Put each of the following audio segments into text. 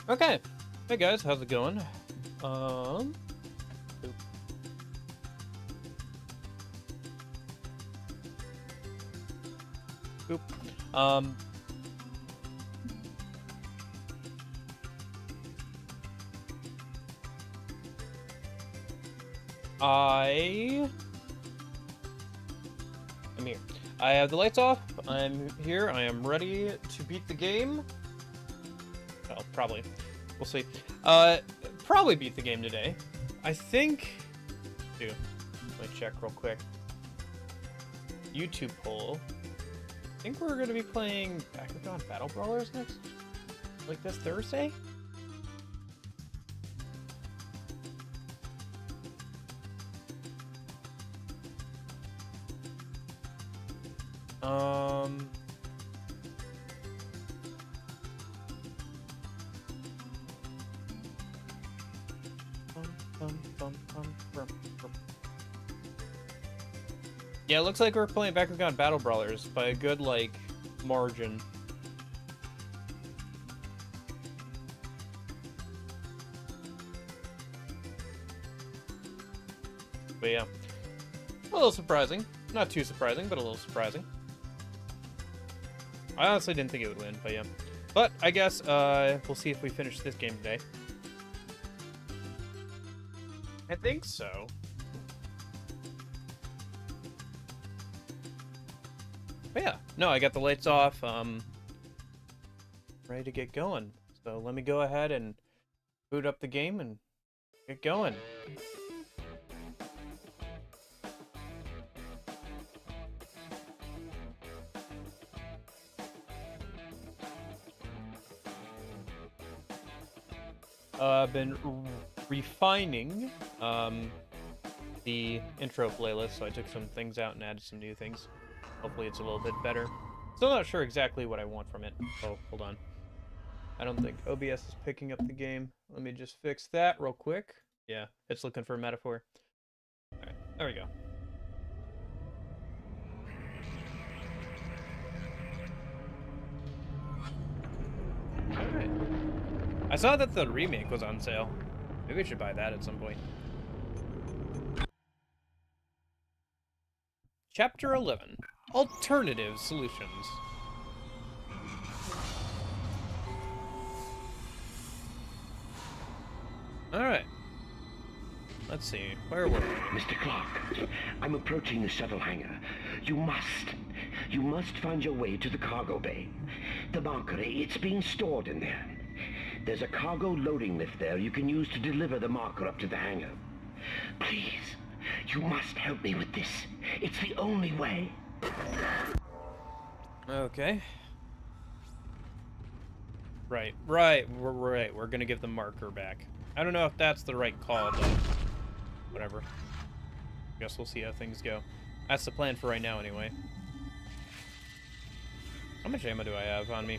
Okay. Hey guys, how's it going? Um, oop, oop. Um, I am here. I have the lights off. I'm here. I am ready to beat the game. Oh, probably. We'll see. Probably beat the game today. I think. Dude, let me check real quick. YouTube poll. I think we're gonna be playing Bakugan Battle Brawlers next, like this Thursday. Um. Yeah, it looks like we're playing Bakugan Battle Brawlers by a good, like, margin. But yeah, a little surprising. Not too surprising, but a little surprising. I honestly didn't think it would win, but yeah. But I guess we'll see if we finish this game today. I think so. But yeah, no, I got the lights off. Ready to get going. So let me go ahead and boot up the game and get going. I've been refining the intro playlist, so I took some things out and added some new things. Hopefully it's a little bit better. Still not sure exactly what I want from it. Oh, hold on. I don't think OBS is picking up the game. Let me just fix that real quick. Yeah, it's looking for a metaphor. Alright, there we go. Alright. I saw that the remake was on sale. Maybe we should buy that at some point. Chapter 11. Alternative Solutions. Alright. Let's see. Where were we? Mr. Clark, I'm approaching the shuttle hangar. You must find your way to the cargo bay. The marker, it's being stored in there. There's a cargo loading lift there you can use to deliver the marker up to the hangar. Please, you must help me with this. It's the only way. Okay. Right. We're gonna give the marker back. I don't know if that's the right call, but whatever. Guess we'll see how things go. That's the plan for right now, anyway. How much ammo do I have on me?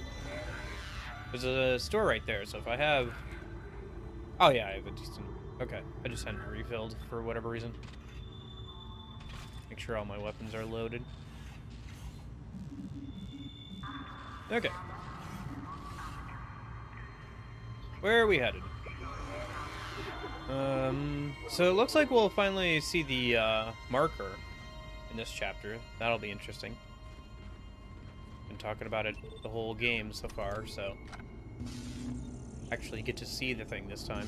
There's a store right there, so if I have... Oh yeah, I have a decent... Okay, I just hadn't refilled for whatever reason. Make sure all my weapons are loaded. Okay. Where are we headed? So it looks like we'll finally see the marker in this chapter. That'll be interesting. Been talking about it the whole game so far, so actually get to see the thing this time.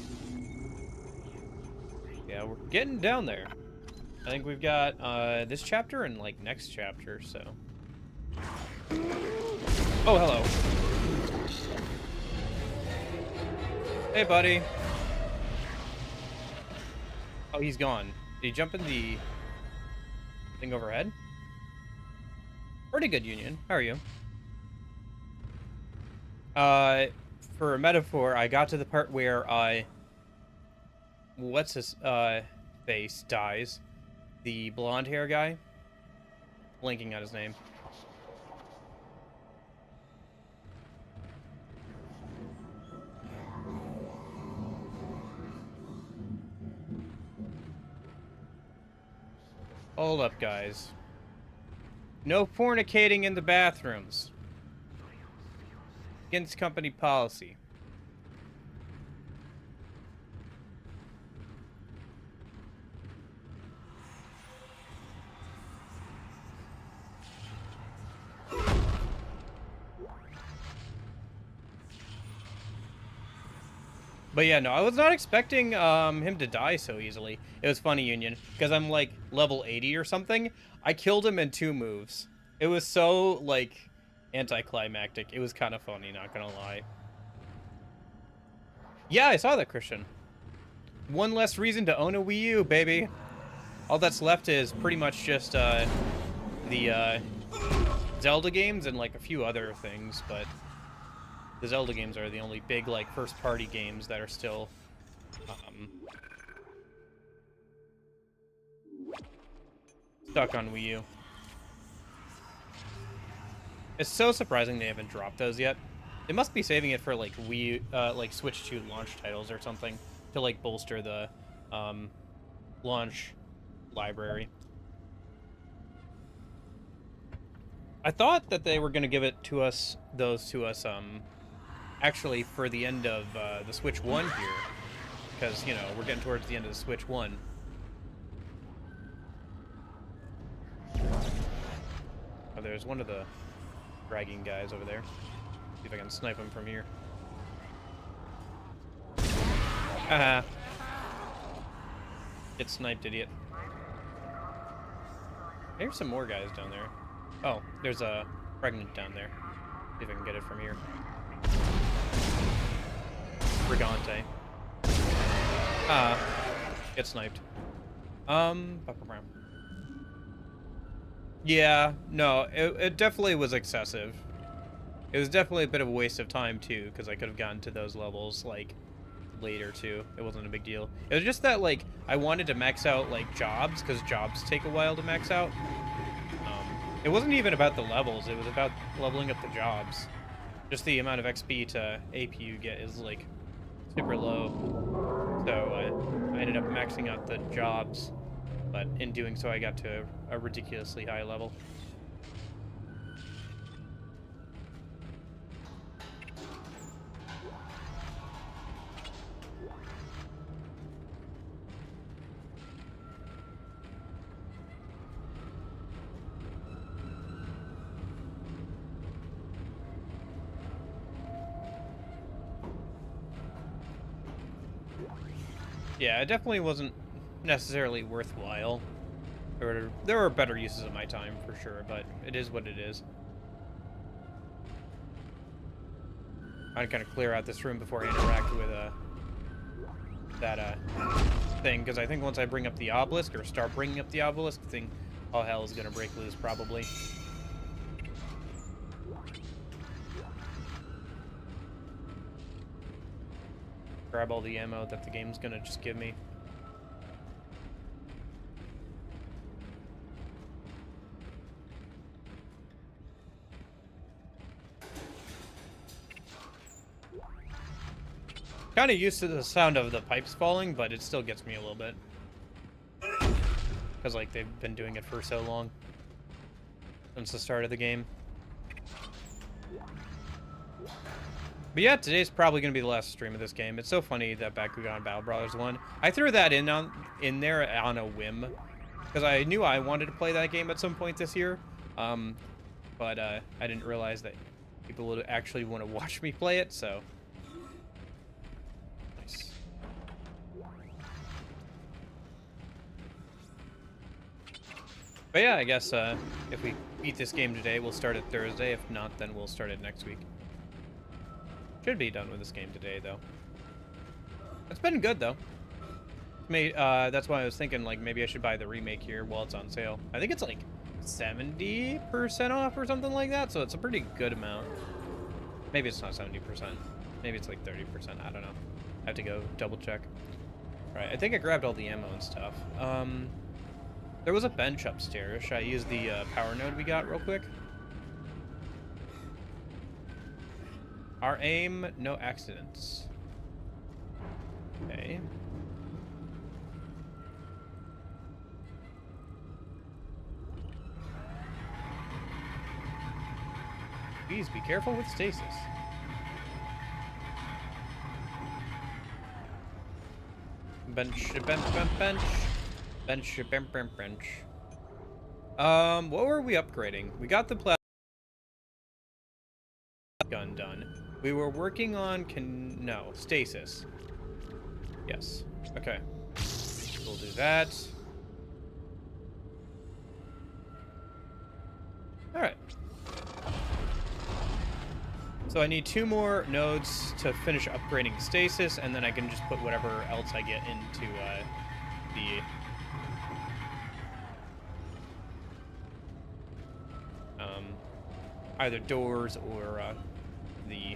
Yeah, we're getting down there. I think we've got this chapter and like next chapter, so. Oh, hello. Hey, buddy. Oh, he's gone. Did he jump in the thing overhead? Pretty good, Union. How are you? For a metaphor, I got to the part where what's his face dies. The blonde hair guy. Blinking on his name. Hold up, guys. No fornicating in the bathrooms. Against company policy. But yeah, no, I was not expecting him to die so easily. It was funny, Union, because I'm like level 80 or something. I killed him in 2 moves. It was so like anticlimactic. It was kind of funny, not gonna lie. Yeah, I saw that, Christian. One less reason to own a Wii U, baby. All that's left is pretty much just the Zelda games and like a few other things, but the Zelda games are the only big like first-party games that are still stuck on Wii U. It's so surprising they haven't dropped those yet. They must be saving it for like like Switch 2 launch titles or something to like bolster the launch library. I thought that they were gonna give it to us, actually for the end of the Switch 1 here, because you know we're getting towards the end of the Switch 1. Oh, there's one of the dragging guys over there. See if I can snipe him from here. Haha. Get sniped, idiot. There's some more guys down there. Oh, there's a pregnant down there. See if I can get it from here. Brigante. Get sniped. Yeah, no, it definitely was excessive. It was definitely a bit of a waste of time too, because I could have gotten to those levels like later too. It wasn't a big deal. It was just that like I wanted to max out like jobs, because jobs take a while to max out. It wasn't even about the levels, it was about leveling up the jobs. Just the amount of XP to AP you get is like super low. So I ended up maxing out the jobs, but in doing so I got to a ridiculously high level. Yeah, it definitely wasn't necessarily worthwhile. There were better uses of my time, for sure, but it is what it is. I'd kind of clear out this room before I interact with that thing, because I think once I bring up the obelisk, or start bringing up the obelisk, thing, all hell is going to break loose, probably. Grab all the ammo that the game's gonna just give me. Kind of used to the sound of the pipes falling, but it still gets me a little bit. Because like they've been doing it for so long. Since the start of the game. But yeah, today's probably going to be the last stream of this game. It's so funny that Bakugan Battle Brothers 1. I threw that in there on a whim. Because I knew I wanted to play that game at some point this year. But I didn't realize that people would actually want to watch me play it, so... Nice. But yeah, I guess if we beat this game today, we'll start it Thursday. If not, then we'll start it next week. Should be done with this game today, though. It's been good, though. That's why I was thinking, like, maybe I should buy the remake here while it's on sale. I think it's, like, 70% off or something like that, so it's a pretty good amount. Maybe it's not 70%. Maybe it's, like, 30%. I don't know. I have to go double-check. Right, I think I grabbed all the ammo and stuff. There was a bench upstairs. Should I use the power node we got real quick? Our aim, no accidents. Okay. Please be careful with stasis. Bench. What were we upgrading? We got the plasma gun done. We were working on stasis. Yes. Okay. We'll do that. Alright. So I need 2 more nodes to finish upgrading stasis, and then I can just put whatever else I get into either doors or the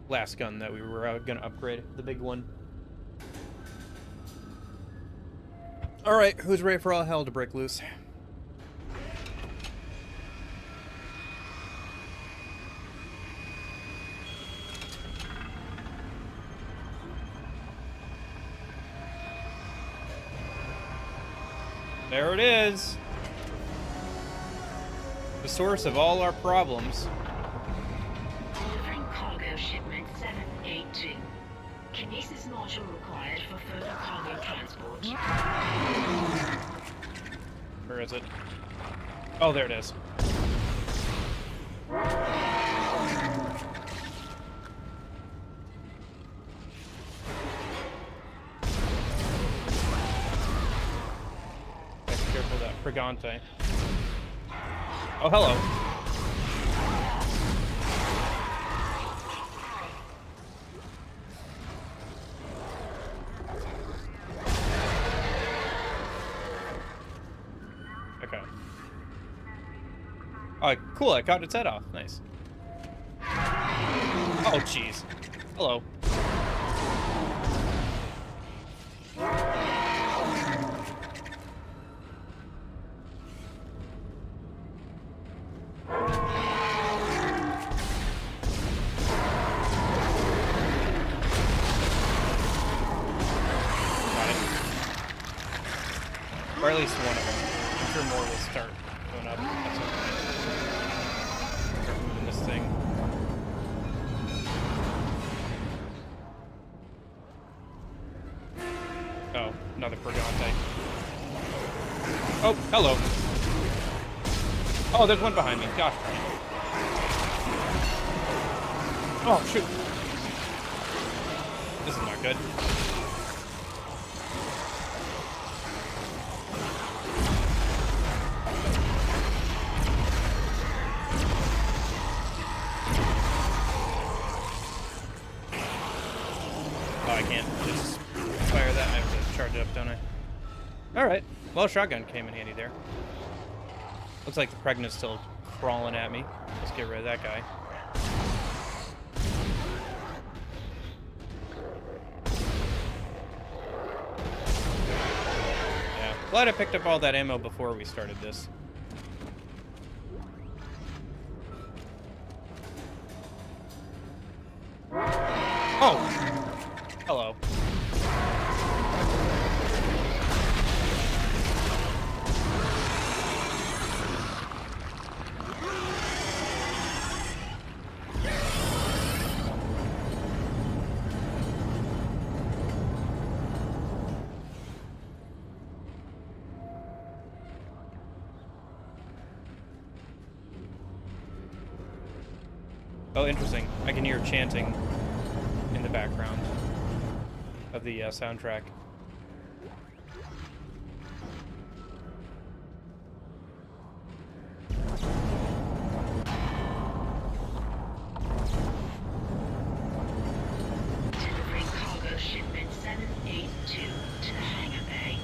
last gun that we were going to upgrade, the big one. Alright, who's ready for all hell to break loose? There it is. The source of all our problems. Delivering cargo shipment 782. Kinesis module required for further cargo transport. Where is it? Oh, there it is. Be careful of that Frigante. Oh, hello. Okay. Oh, cool. I cut its head off. Nice. Oh, jeez. Hello. Or at least one of them. I'm sure more will start going up at some point. Start moving this thing. Oh, another Purgante. Oh, hello. Oh, there's one behind me. Gosh darn it. Oh, shoot. This is not good. Oh, I can't just fire that. I have to charge it up, don't I? Alright. Well, shotgun came in handy there. Looks like the Pregnant's still crawling at me. Let's get rid of that guy. Yeah. Glad I picked up all that ammo before we started this. Oh! Hello. Oh, interesting. I can hear chanting in the background of the soundtrack. Delivering cargo shipment 782 to the hangar bay.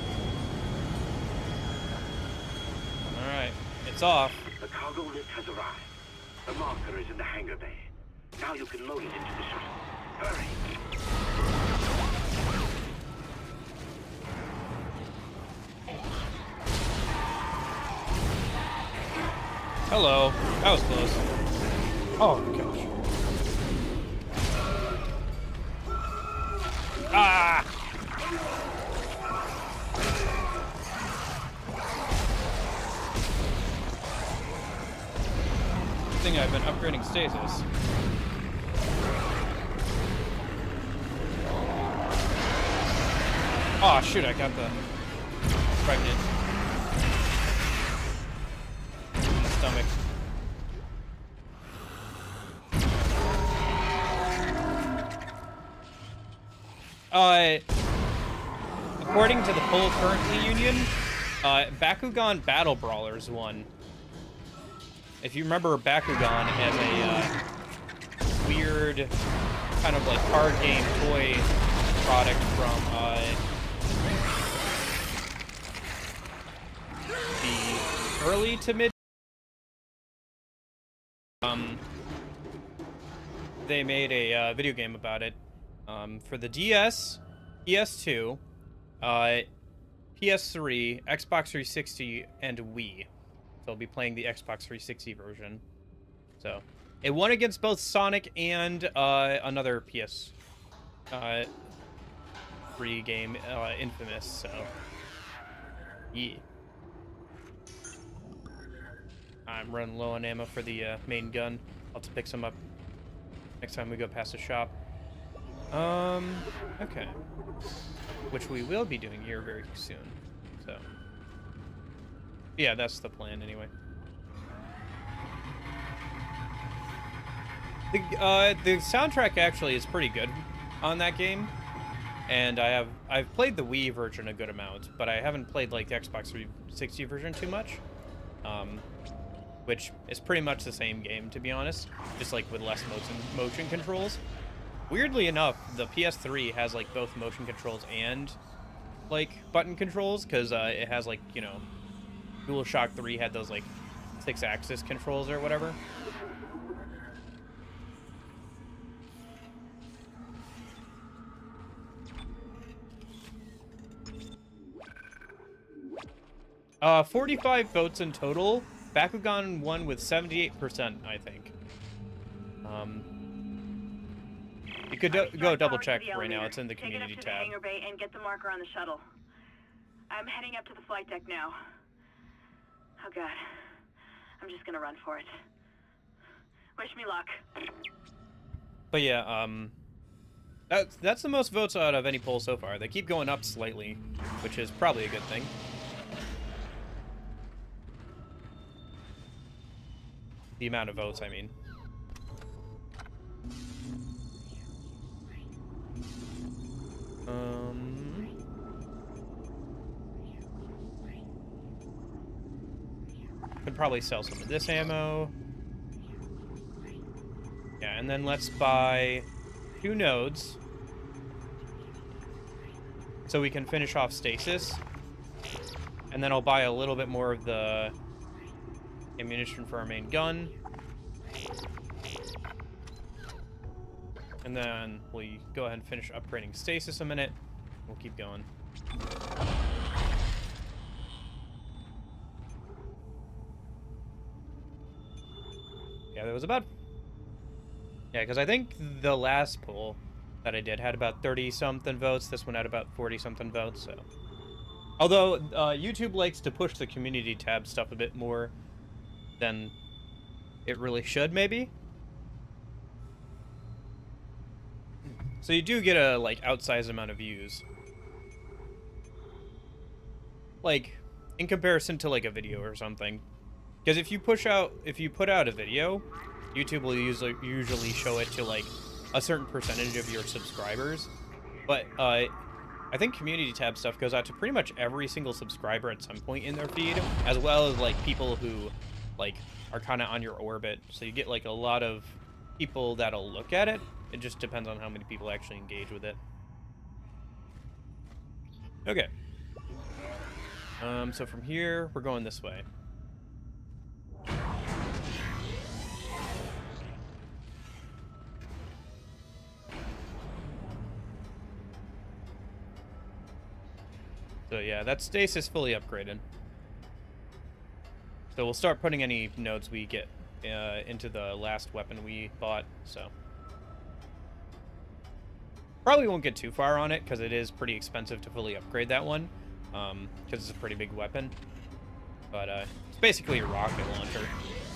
Alright, it's off. The cargo lift has arrived. The marker is in the hangar bay. Now you can load it into the shuttle. Hurry! Hello. That was close. Oh, gosh. Ah! Good thing I've been upgrading stasis. Oh, shoot, I got the Pregnant in the stomach. according to the poll currently union, Bakugan Battle Brawlers won. If you remember Bakugan as a weird kind of like card game toy product from the early to mid, they made a video game about it for the DS, PS2, PS3, Xbox 360, and Wii. So I'll be playing the Xbox 360 version. So it won against both Sonic and another PS3 game, Infamous. So yeah, I'm running low on ammo for the main gun. I'll have to pick some up next time we go past the shop. Okay. Which we will be doing here very soon. So yeah, that's the plan anyway. The soundtrack actually is pretty good on that game, and I've played the Wii version a good amount, but I haven't played like the Xbox 360 version too much, which is pretty much the same game, to be honest, just like with less motion controls. Weirdly enough, the PS3 has like both motion controls and like button controls, because it has like, you know, DualShock 3 had those like 6-axis controls or whatever. Uh, 45 votes in total. Bakugan won with 78%, I think. You could go double check right now. It's in the community tab. Take it up to the hangar bay and get the marker on the shuttle. I'm heading up to the flight deck now. Oh god, I'm just gonna run for it. Wish me luck. But yeah, that's the most votes out of any poll so far. They keep going up slightly, which is probably a good thing. The amount of votes, I mean. Could probably sell some of this ammo. Yeah, and then let's buy 2 nodes so we can finish off stasis. And then I'll buy a little bit more of the ammunition for our main gun. And then we go ahead and finish upgrading stasis a minute. We'll keep going. Yeah, there was about... Yeah, because I think the last poll that I did had about 30-something votes. This one had about 40-something votes, so... Although, YouTube likes to push the community tab stuff a bit more than it really should, maybe? So you do get a, like, outsized amount of views. Like, in comparison to, like, a video or something. Because if you put out a video, YouTube will usually show it to, like, a certain percentage of your subscribers. But, I think community tab stuff goes out to pretty much every single subscriber at some point in their feed, as well as, like, people who, like, are kind of on your orbit. So you get, like, a lot of people that'll look at it. It just depends on how many people actually engage with it. Okay. So from here, we're going this way. So yeah, that stasis fully upgraded. So we'll start putting any nodes we get into the last weapon we bought, so. Probably won't get too far on it, because it is pretty expensive to fully upgrade that one, because it's a pretty big weapon. But it's basically a rocket launcher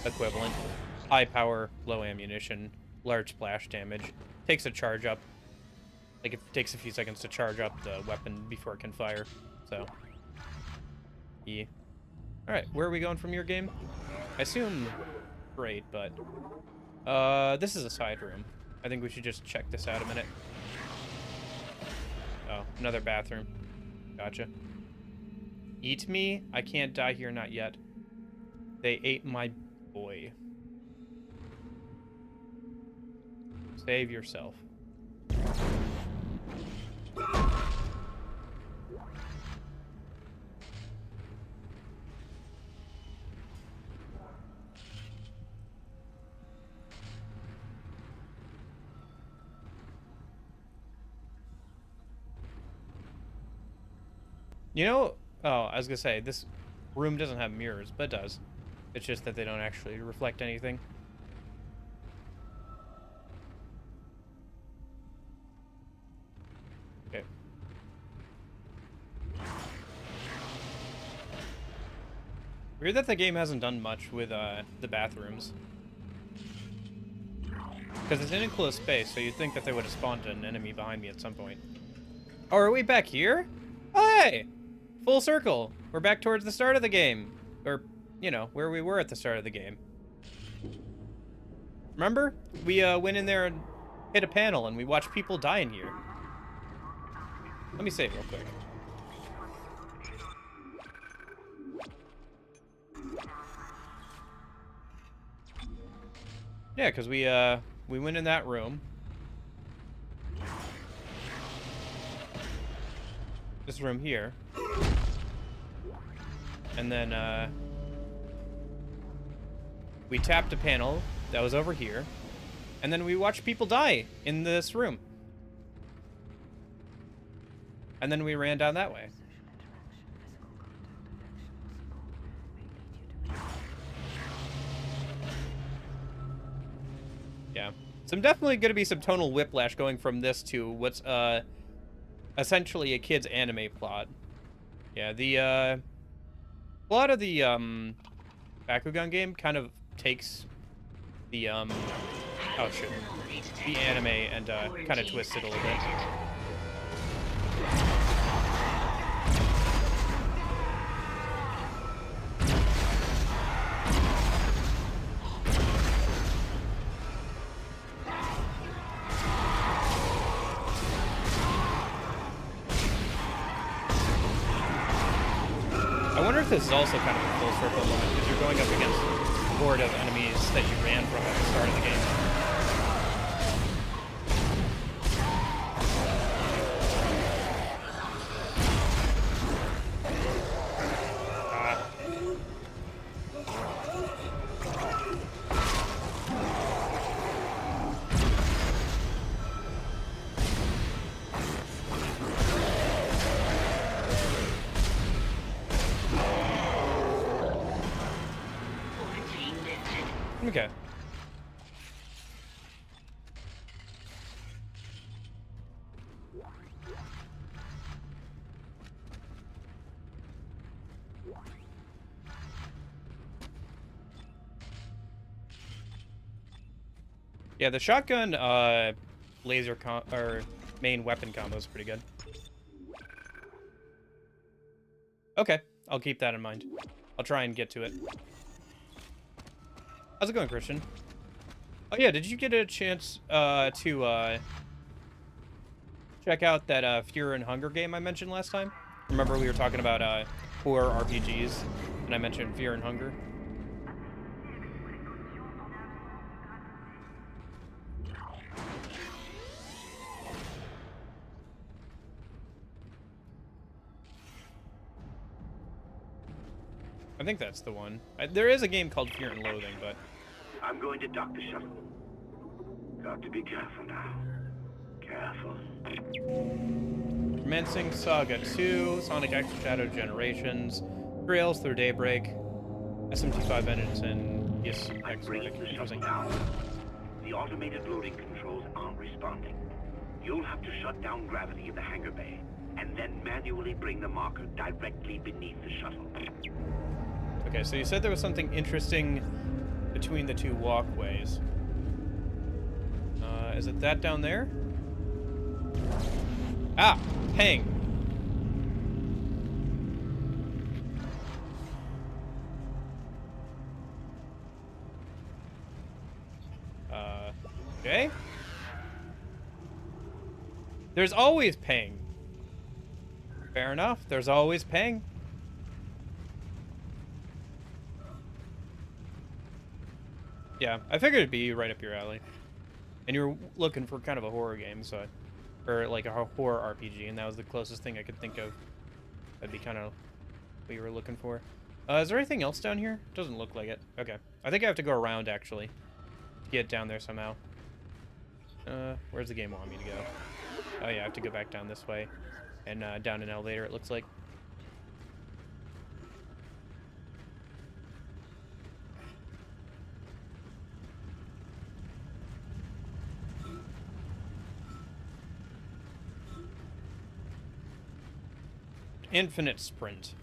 equivalent. High power, low ammunition, large splash damage. Takes a charge up. Like, it takes a few seconds to charge up the weapon before it can fire, so. Yeah. Alright, where are we going from your game? I assume great, but this is a side room. I think we should just check this out a minute. Oh, another bathroom. Gotcha. Eat me? I can't die here, not yet. They ate my boy. Save yourself. You know, oh, I was gonna say, this room doesn't have mirrors, but it does. It's just that they don't actually reflect anything. Okay. Weird that the game hasn't done much with the bathrooms. Because it's in enclosed space, so you'd think that they would have spawned an enemy behind me at some point. Oh, are we back here? Oh, hey! Full circle. We're back towards the start of the game. Or, you know, where we were at the start of the game. Remember? We went in there and hit a panel and we watched people die in here. Let me save real quick. Yeah, because we went in that room. This room here. And then we tapped a panel that was over here. And then we watched people die in this room. And then we ran down that way. Yeah. So I'm definitely going to be some tonal whiplash going from this to what's essentially a kid's anime plot. Yeah, the plot of the Bakugan game kind of takes the oh shit, the anime and kind of twists it a little bit. I wonder if this is also kind of a full circle moment, because you're going up against a horde of enemies that you ran from at the start of the game. Okay. Yeah, the shotgun laser or main weapon combo is pretty good. Okay, I'll keep that in mind. I'll try and get to it. How's it going, Christian? Oh yeah, did you get a chance to check out that Fear and Hunger game I mentioned last time? Remember we were talking about horror RPGs, and I mentioned Fear and Hunger? I think that's the one. There is a game called Fear and Loathing, but... I'm going to dock the shuttle. Got to be careful now. Careful. Commencing Saga 2, Sonic X Shadow Generations, Trails Through Daybreak, SMT5 engines, and yes, I'm bringing the shuttle down. The automated loading controls aren't responding. You'll have to shut down gravity in the hangar bay, and then manually bring the marker directly beneath the shuttle. Okay, so you said there was something interesting between the two walkways. Is it that down there? Ah! Ping! Okay. There's always ping. Fair enough. There's always Pang. Yeah, I figured it'd be right up your alley. And you were looking for kind of a horror game, so... Or, like, a horror RPG, and that was the closest thing I could think of. That'd be kind of what you were looking for. Is there anything else down here? Doesn't look like it. Okay. I think I have to go around, actually, to get down there somehow. Where's the game want me to go? Oh, yeah, I have to go back down this way. And, down an elevator, it looks like. Infinite sprint.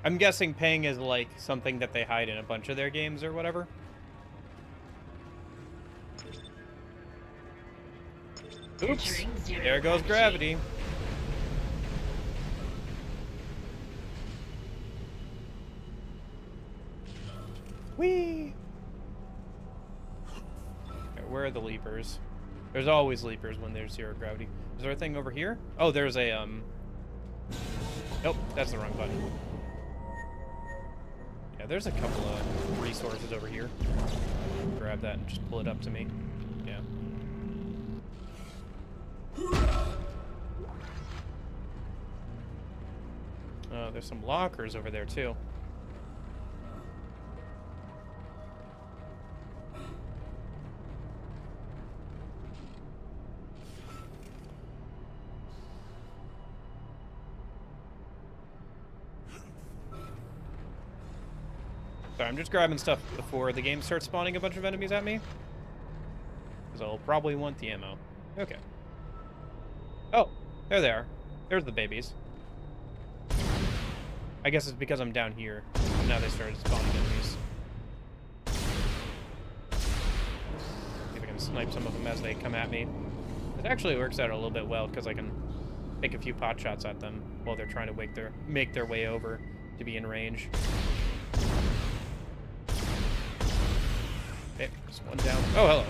I'm guessing Pang is like something that they hide in a bunch of their games or whatever. Oops, there goes gravity. Whee! Okay, where are the leapers? There's always leapers when there's zero gravity. Is there a thing over here? Oh, there's a, Nope, that's the wrong button. Yeah, there's a couple of resources over here. Grab that and just pull it up to me. Yeah. There's some lockers over there, too. Sorry, I'm just grabbing stuff before the game starts spawning a bunch of enemies at me. Because I'll probably want the ammo. Okay. Oh, there they are. There's the babies. I guess it's because I'm down here. Now they started spawning enemies. See if I can snipe some of them as they come at me. It actually works out a little bit well because I can take a few pot shots at them while they're trying to make their way over to be in range. Okay, just one down. Oh, hello.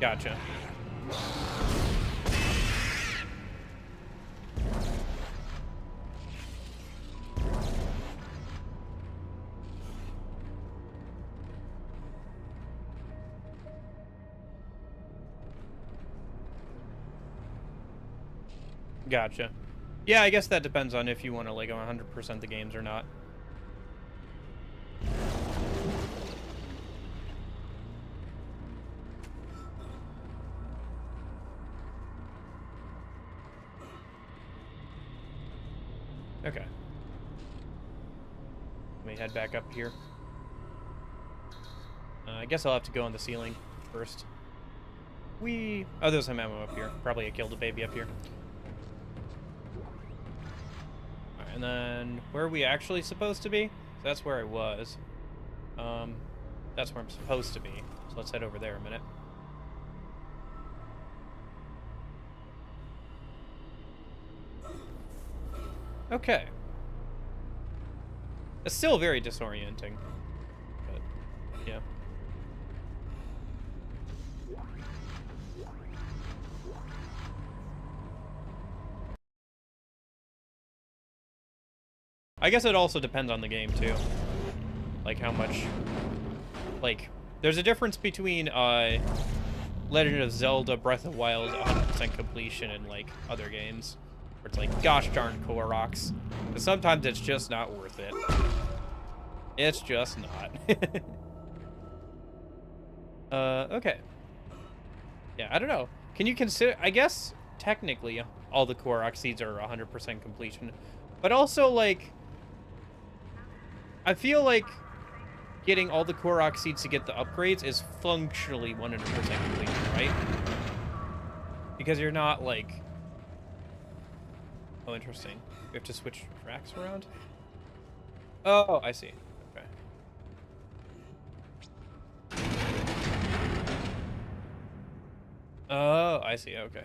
Gotcha. Gotcha. Yeah, I guess that depends on if you want to like 100% the games or not. Okay. Let me head back up here. I guess I'll have to go on the ceiling first. Whee! Oh, there's some ammo up here. Probably I killed a baby up here. Alright, and then where are we actually supposed to be? So that's where I was. That's where I'm supposed to be. So let's head over there a minute. Okay. It's still very disorienting. But, yeah. I guess it also depends on the game, too. Like, how much... Like, there's a difference between, Legend of Zelda Breath of the Wild's 100% completion and, like, other games. Where it's like, gosh darn Koroks. But sometimes it's just not worth it. It's just not. Okay. Yeah, I don't know. Can you consider... I guess, technically, all the Korok seeds are 100% completion. But also, like... I feel like getting all the Korok seeds to get the upgrades is functionally 100% completion, right? Because you're not, like... Oh, interesting. We have to switch tracks around? Oh, I see. Okay. Oh, I see. Okay.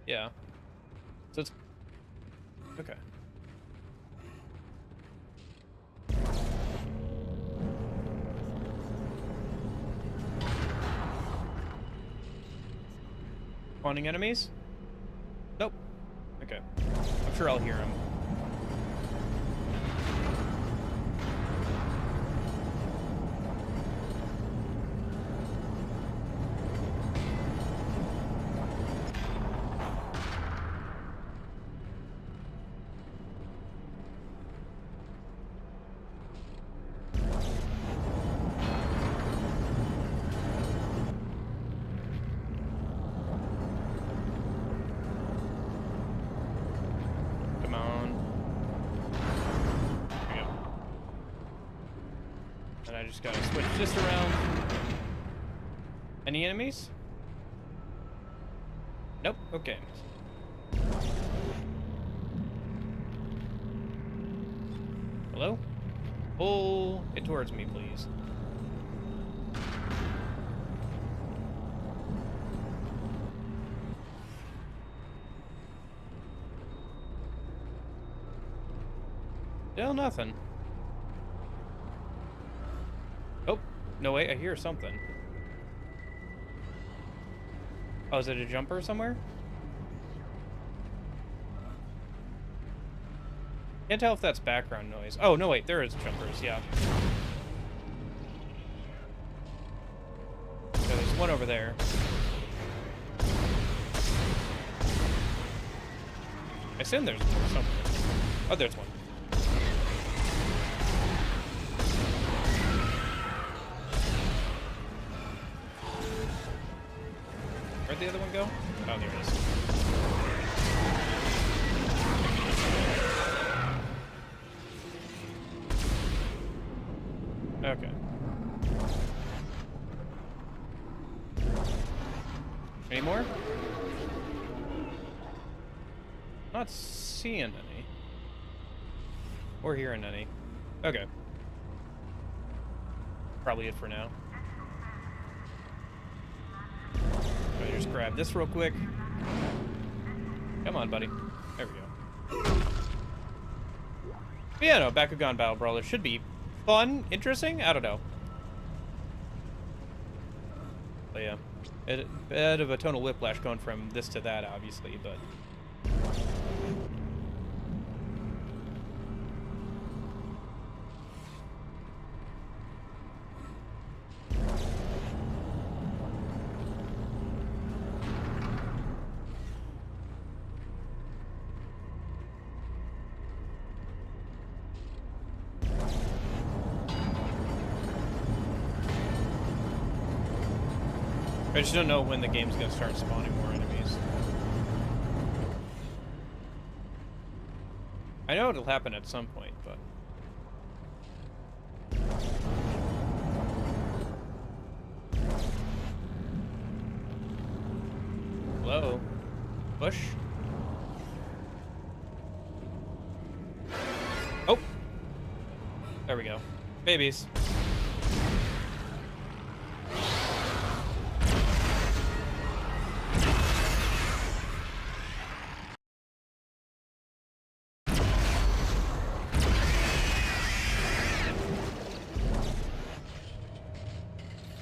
Yeah. So it's... Okay. Spawning enemies? Nope. Okay. I'm sure I'll hear him. Come on. There we go. And I just gotta switch this around. Any enemies? Nope. Okay. Hello? Pull it towards me, please. Still nothing. Oh, no, wait, I hear something. Oh, is it a jumper somewhere? Can't tell if that's background noise. Oh, no, wait, there is jumpers, yeah. So there's one over there. I assume there's more somewhere. Oh, there's one. Where'd the other one go? Oh, there it is. Okay. Any more? Not seeing any. Or hearing any. Okay. Probably it for now. Let me just grab this real quick. Come on, buddy. There we go. But yeah, no, Bakugan Battle Brawler should be fun, interesting. I don't know. But yeah, a bit of a tonal whiplash going from this to that, obviously, but. I just don't know when the game's gonna start spawning more enemies. I know it'll happen at some point, but... Hello? Push? Oh! There we go. Babies.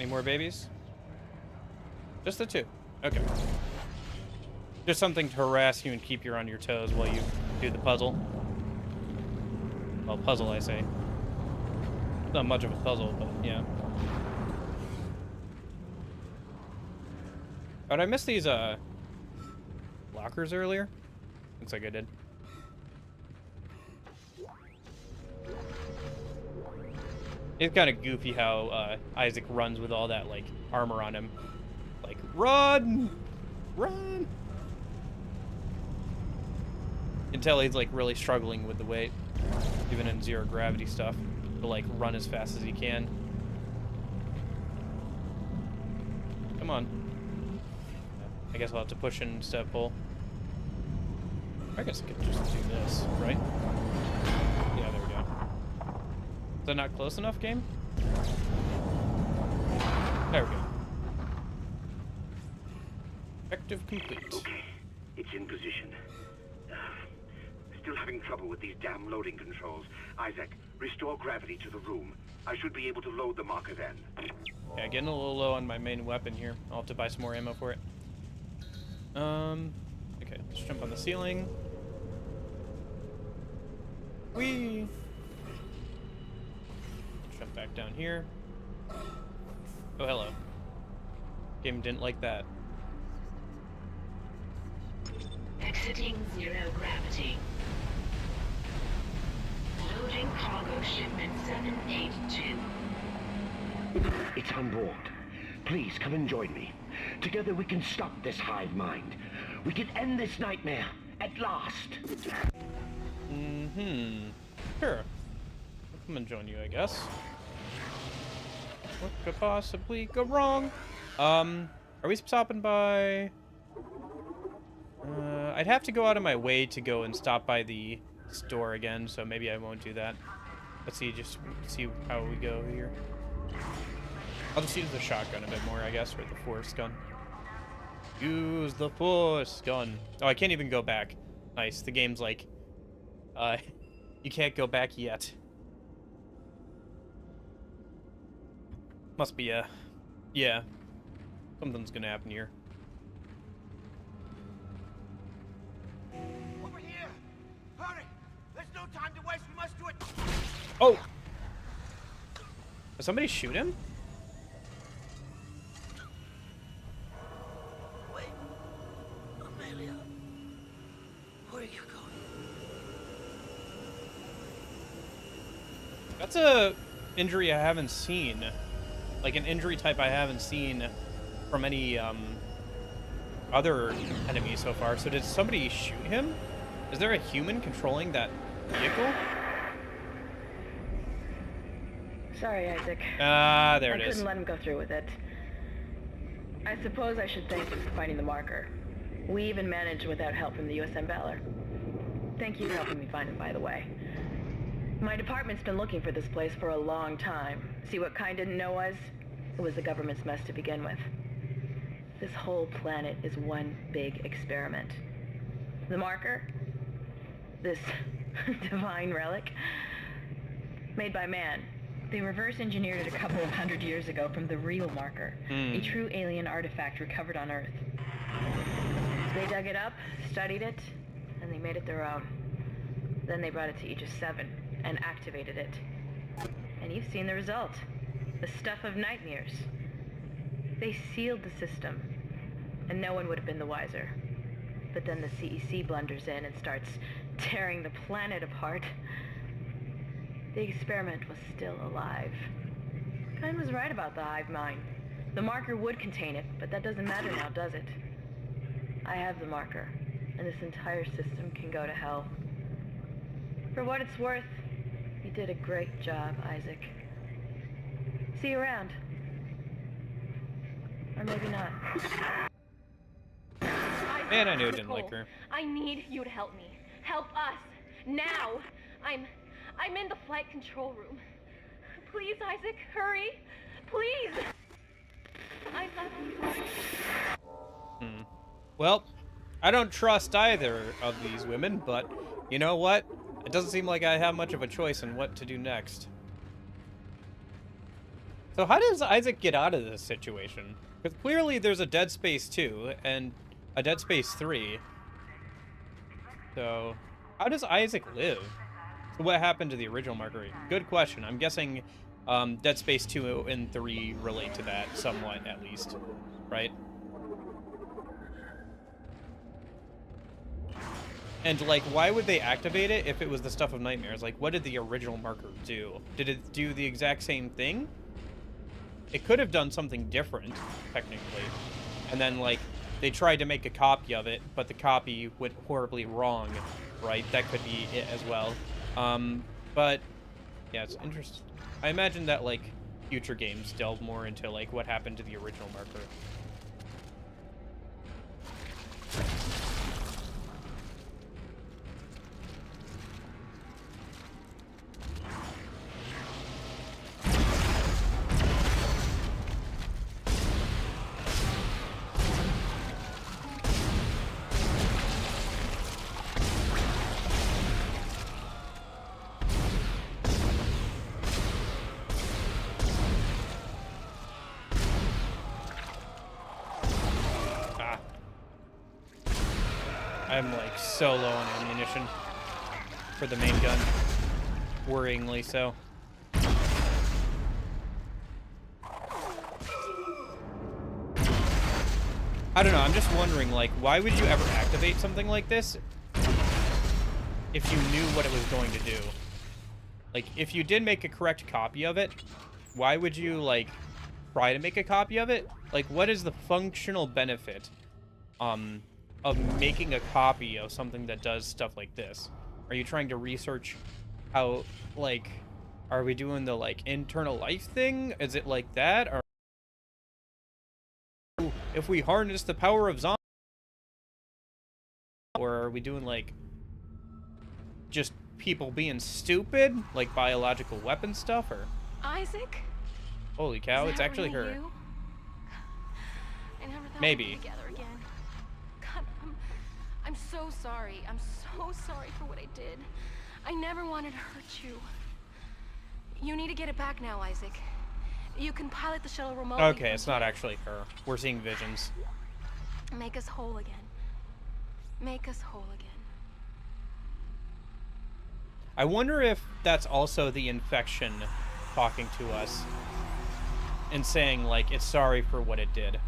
Any more babies? Just the two. Okay. Just something to harass you and keep you on your toes while you do the puzzle. Well, puzzle, I say. It's not much of a puzzle, but yeah. Oh, did I miss these, lockers earlier? Looks like I did. It's kind of goofy how Isaac runs with all that like armor on him. Like, run! Run! You can tell he's like really struggling with the weight, even in zero gravity stuff, to like run as fast as he can. Come on. I guess I'll have to push in instead of pull. I guess I could just do this, right? Yeah, there we go. Is that not close enough, game? There we go. Objective complete. Okay, it's in position. Still having trouble with these damn loading controls. Isaac, restore gravity to the room. I should be able to load the marker then. Yeah, getting a little low on my main weapon here. I'll have to buy some more ammo for it. Okay, let's jump on the ceiling. Whee! Jump back down here. Oh, hello. Game didn't like that. Exiting zero gravity. Loading cargo shipment 782. It's on board. Please come and join me. Together we can stop this hive mind. We can end this nightmare at last. Sure. I'll come and join you, I guess. What could possibly go wrong? Are we stopping by... I'd have to go out of my way to go and stop by the store again, so maybe I won't do that. Let's see, just see how we go here. I'll just use the shotgun a bit more, I guess, or the force gun. Use the force gun. Oh, I can't even go back. Nice. The game's like, you can't go back yet. Must be a, yeah. Something's gonna happen here. Over here! Hurry! There's no time to waste. We must do it. Oh! Did somebody shoot him? Wait, Amelia, where are you going? That's a injury I haven't seen. Like an injury type I haven't seen from any other enemies so far. So did somebody shoot him? Is there a human controlling that vehicle? Sorry, Isaac. Ah, there I it couldn't is. let him go through with it. I suppose I should thank you for finding the marker. We even managed without help from the USM Valor. Thank you for helping me find it, by the way. My department's been looking for this place for a long time. See what Kind didn't know was? It was the government's mess to begin with. This whole planet is one big experiment. The marker? This divine relic? Made by man. They reverse engineered it a couple of 100 years ago from the real marker. A true alien artifact recovered on Earth. They dug it up, studied it, and they made it their own. Then they brought it to Aegis 7 and activated it. And you've seen the result. The stuff of nightmares. They sealed the system, and no one would have been the wiser. But then the CEC blunders in and starts tearing the planet apart. The experiment was still alive. Kind was right about the hive mind. The marker would contain it, but that doesn't matter now, does it? I have the marker, and this entire system can go to hell. For what it's worth, you did a great job, Isaac. See you around. Or maybe not. Man, I knew it didn't like her. I need you to help me. Help us. Now. I'm in the flight control room. Please, Isaac, hurry. Please. I love you. Well, I don't trust either of these women, but you know what? It doesn't seem like I have much of a choice in what to do next. So how does Isaac get out of this situation? Because clearly there's a Dead Space 2 and a Dead Space 3. So how does Isaac live? So what happened to the original marker? Good question. I'm guessing Dead Space 2 and 3 relate to that somewhat, at least, right? And, like, why would they activate it if it was the stuff of nightmares? Like, what did the original marker do? Did it do the exact same thing? It could have done something different, technically. And then, like, they tried to make a copy of it, but the copy went horribly wrong, right? That could be it as well. But, yeah, it's interesting. I imagine that, like, future games delve more into, like, what happened to the original marker. I'm like so low on ammunition for the main gun. Worryingly so. I don't know, I'm just wondering, like, why would you ever activate something like this if you knew what it was going to do? Like, if you did make a correct copy of it, why would you, like, try to make a copy of it? Like, what is the functional benefit of making a copy of something that does stuff like this? Are you trying to research how, like, are we doing the, like, internal life thing? Is it like that? Or if we harness the power of zombies? Or are we doing, like, just people being stupid? Like biological weapon stuff? Or Isaac? Holy cow, Is it's that actually really her. you? I never thought Maybe. we'd be together again. God, I'm so sorry. I'm so sorry for what I did. I never wanted to hurt you. You need to get it back now, Isaac. You can pilot the shuttle remotely. Okay, it's not actually her. We're seeing visions. Make us whole again. Make us whole again. I wonder if that's also the infection talking to us and saying, like, it's sorry for what it did.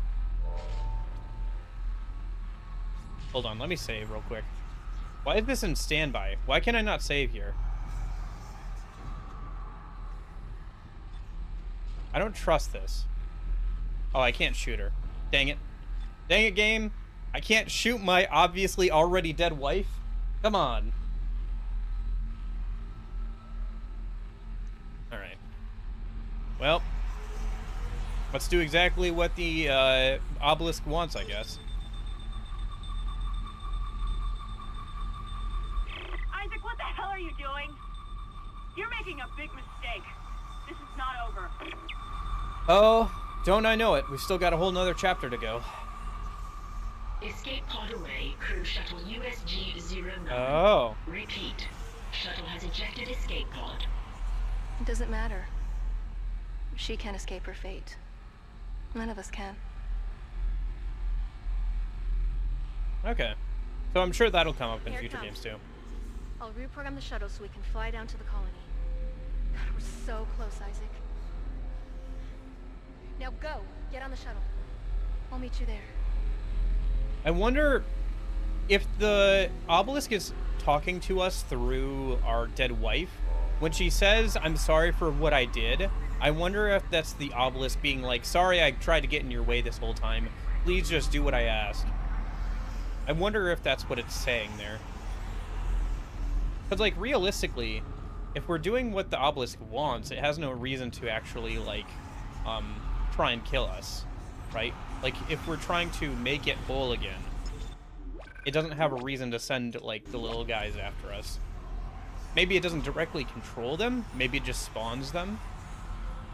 Hold on, let me save real quick. Why is this in standby? Why can I not save here? I don't trust this. Oh, I can't shoot her. Dang it. Dang it, game. I can't shoot my obviously already dead wife. Come on. Alright. Well, let's do exactly what the obelisk wants, I guess. Isaac, what the hell are you doing? You're making a big mistake. This is not over. Oh, don't I know it. We've still got a whole nother chapter to go. Escape pod away, crew shuttle USG-09. Oh. Repeat. Shuttle has ejected escape pod. It doesn't matter. She can't escape her fate. None of us can. Okay. So I'm sure that'll come up in Here it future comes. games too. I'll reprogram the shuttle so we can fly down to the colony. God, we're so close, Isaac. Now go. Get on the shuttle. I'll meet you there. I wonder if the obelisk is talking to us through our dead wife. When she says, I'm sorry for what I did, I wonder if that's the obelisk being like, sorry I tried to get in your way this whole time. Please just do what I asked. I wonder if that's what it's saying there. Because, like, realistically, if we're doing what the obelisk wants, it has no reason to actually, like, try and kill us, right? Like, if we're trying to make it whole again, it doesn't have a reason to send, like, the little guys after us. Maybe it doesn't directly control them. Maybe it just spawns them.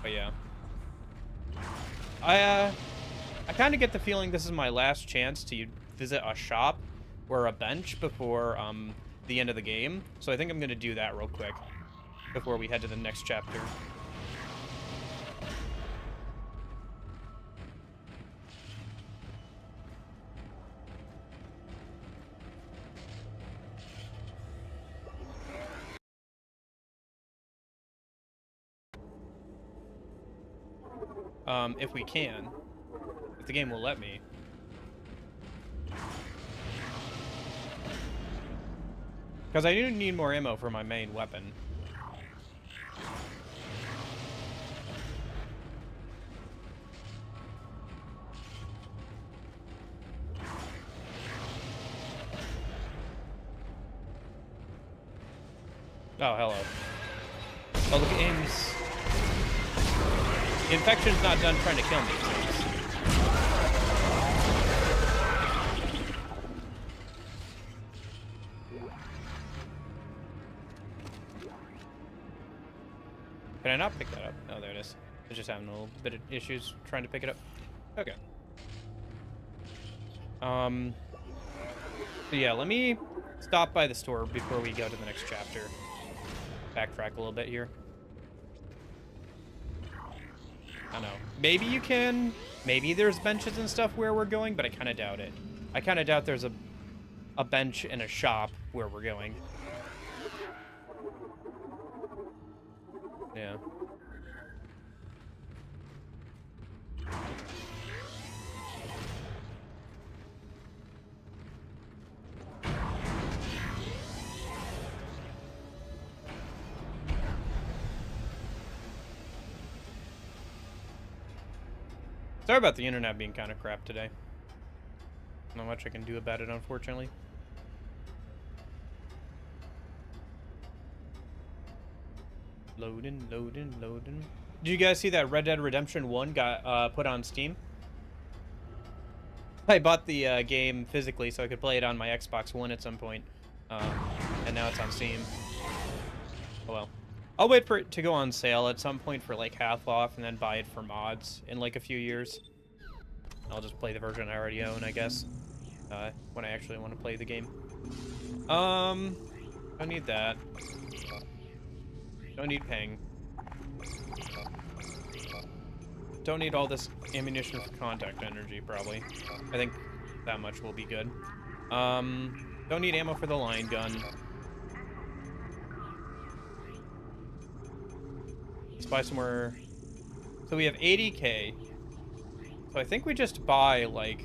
But yeah. I kind of get the feeling this is my last chance to visit a shop or a bench before the end of the game. So I think I'm going to do that real quick before we head to the next chapter. If we can. If the game will let me. Because I do need more ammo for my main weapon. Oh, hello. Oh, the game's... The infection's not done trying to kill me, so can I not pick that up? Oh, there it is. I was just having a little bit of issues trying to pick it up. Okay. So yeah, let me stop by the store before we go to the next chapter. Backtrack a little bit here. I don't know. Maybe you can. Maybe there's benches and stuff where we're going, but I kind of doubt it. I kind of doubt there's a bench in a shop where we're going. Yeah. Sorry about the internet being kind of crap today. Not much I can do about it, unfortunately. Loading, loading, loading. Did you guys see that Red Dead Redemption 1 got put on Steam? I bought the game physically so I could play it on my Xbox One at some point. And now it's on Steam. Oh well. I'll wait for it to go on sale at some point for like half off and then buy it for mods in like a few years. I'll just play the version I already own, I guess. When I actually want to play the game. Don't need that. Don't need ping. Don't need all this ammunition for contact energy, probably. I think that much will be good. Don't need ammo for the line gun. Let's buy some more. So we have 80k. So I think we just buy, like...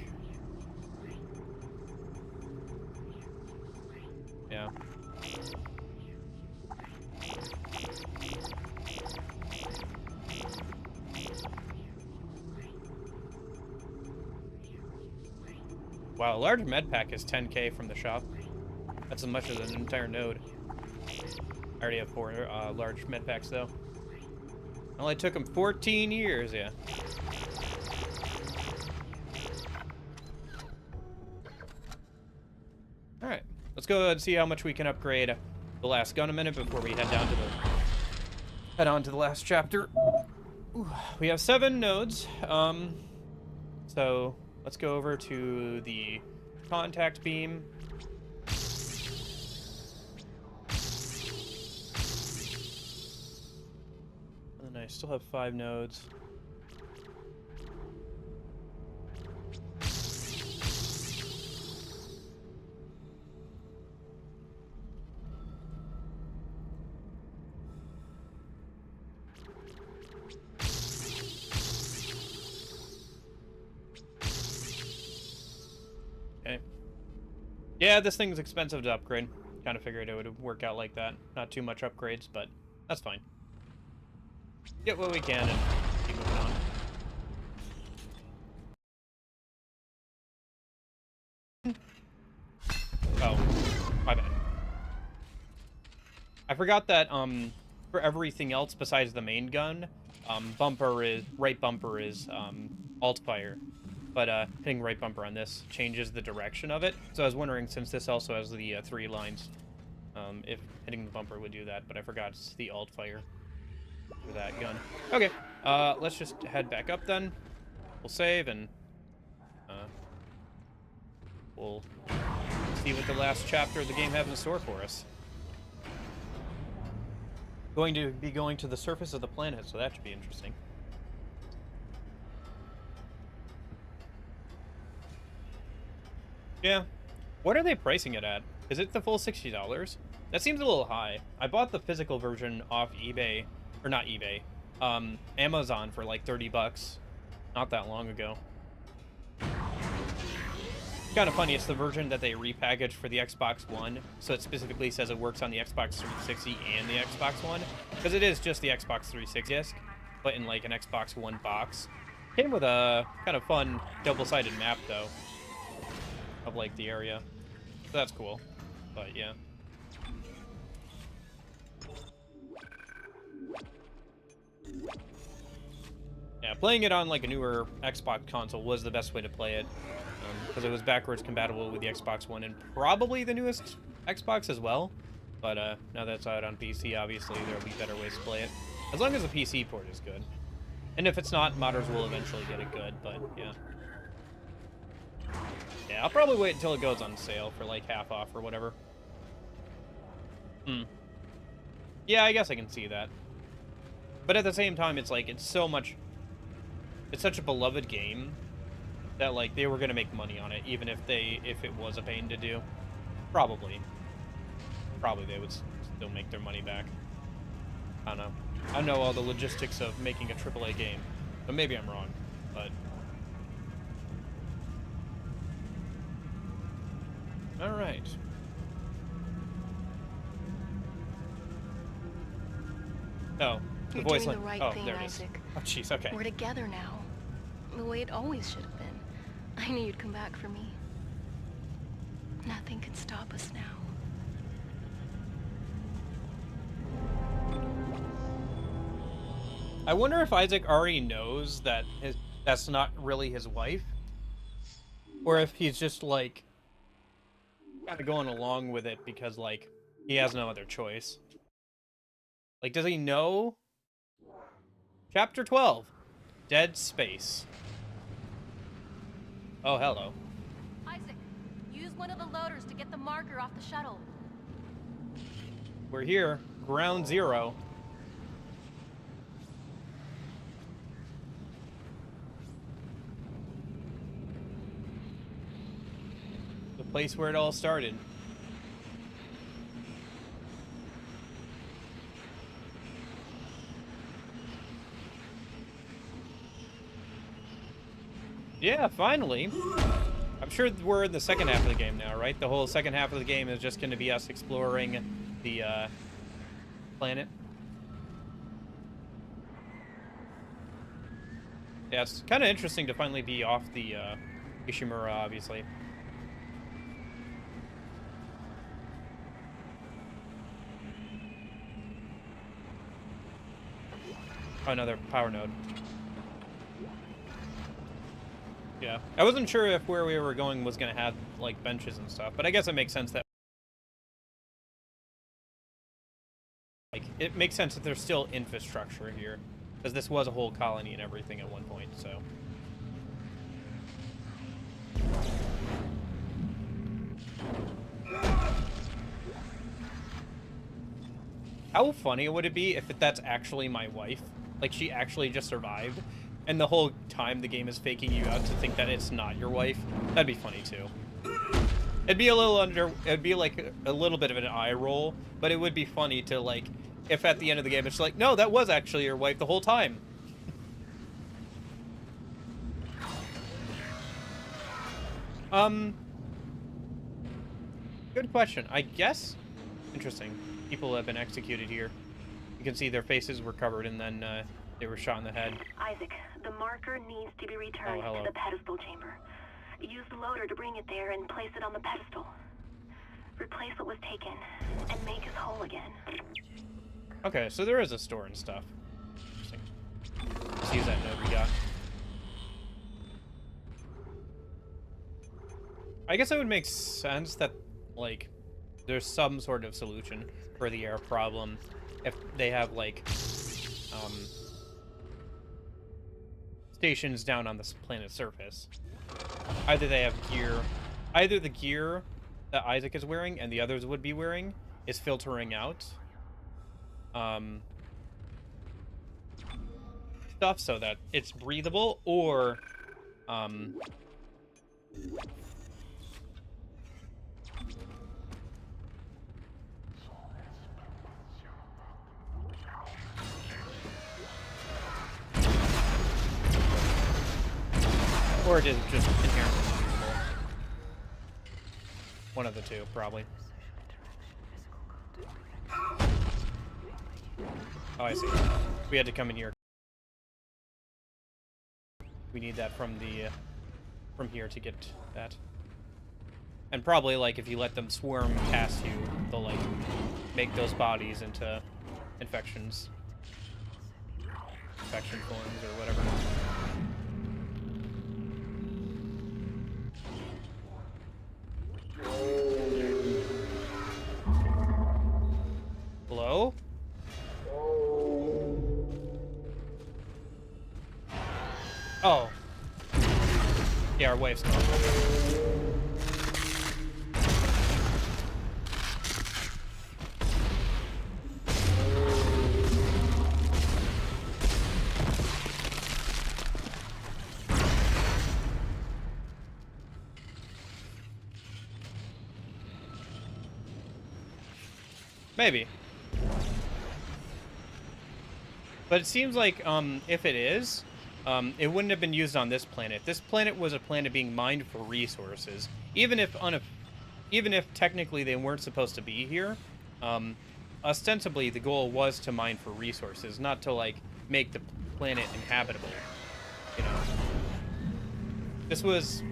Yeah. Wow, a large med pack is 10k from the shop. That's as much as an entire node. I already have 4 large med packs though. Only took them 14 years, yeah. Alright, let's go and see how much we can upgrade the last gun a minute before we head on to the last chapter. Ooh, we have 7 nodes. So let's go over to the contact beam. And then I still have 5 nodes. Yeah, this thing's expensive to upgrade. Kind of figured it would work out like that. Not too much upgrades, but that's fine. Get what we can and keep moving on. Oh, my bad. I forgot that for everything else besides the main gun, right bumper is alt fire. But hitting right bumper on this changes the direction of it. So I was wondering, since this also has the 3 lines, if hitting the bumper would do that. But I forgot it's the alt fire for that gun. Okay, let's just head back up then. We'll save and we'll see what the last chapter of the game has in store for us. Going to be going to the surface of the planet, so that should be interesting. Yeah. What are they pricing it at? Is it the full $60? That seems a little high. I bought the physical version off eBay, or not eBay, Amazon for like 30 bucks not that long ago. kind of funny. It's the version that they repackaged for the Xbox One, so it specifically says it works on the Xbox 360 and the Xbox One, because it is just the Xbox 360 disc, but in like an Xbox One box. Came with a kind of fun double-sided map though, of like the area. So that's cool. But yeah. Yeah, playing it on like a newer Xbox console was the best way to play it, because it was backwards compatible with the Xbox One and probably the newest Xbox as well. But now that it's out on PC, obviously there'll be better ways to play it, as long as the PC port is good. And if it's not, modders will eventually get it good. But yeah, yeah, I'll probably wait until it goes on sale for like half off or whatever. Yeah, I guess I can see that. But at the same time, it's like it's such a beloved game that like they were gonna make money on it, even if it was a pain to do. Probably they would still make their money back. I don't know. I don't know all the logistics of making a AAA game, but maybe I'm wrong. But all right. Oh, the You're voice doing line. the right Oh, thing, there it is. Isaac. Oh, jeez. Okay. We're together now. The way it always should have been. I knew you'd come back for me. Nothing can stop us now. I wonder if Isaac already knows that that's not really his wife, or if he's just like kind of going along with it because like he has no other choice. Like, does he know? Chapter 12, Dead Space. Oh, hello. Isaac, use one of the loaders to get the marker off the shuttle. We're here, Ground Zero. The place where it all started. Yeah, finally. I'm sure we're in the second half of the game now, right? The whole second half of the game is just going to be us exploring the planet. Yeah, it's kind of interesting to finally be off the Ishimura, obviously. Oh, another power node. Yeah, I wasn't sure if where we were going was going to have, like, benches and stuff, but I guess it makes sense that... Like, it makes sense that there's still infrastructure here, because this was a whole colony and everything at one point, so... How funny would it be if that's actually my wife? Like, she actually just survived, and the whole time the game is faking you out to think that it's not your wife? That'd be funny, too. It'd be a little it'd be like a little bit of an eye roll, but it would be funny to, like, if at the end of the game it's like, no, that was actually your wife the whole time. Good question. I guess. Interesting. People have been executed here. You can see their faces were covered and then they were shot in the head. Isaac, the marker needs to be returned to the pedestal chamber. Use the loader to bring it there and place it on the pedestal. Replace what was taken and make us whole again. Okay, so there is a store and stuff. Interesting. Let's use that node we got. I guess it would make sense that, like, there's some sort of solution for the air problem if they have, like, stations down on this planet's surface. Either they have gear, either the gear that Isaac is wearing and the others would be wearing is filtering out stuff so that it's breathable, or or it is just inherently breathable. One of the two, probably. Oh, I see. We had to come in here. We need that from the from here to get that. And probably, like, if you let them swarm past you, they'll, like, make those bodies into infection forms or whatever. Hello? Oh. Yeah, our wife's gone. Maybe. But it seems like, if it is, it wouldn't have been used on this planet. This planet was a planet being mined for resources. Even if technically they weren't supposed to be here, ostensibly the goal was to mine for resources, not to, like, make the planet inhabitable, you know? This was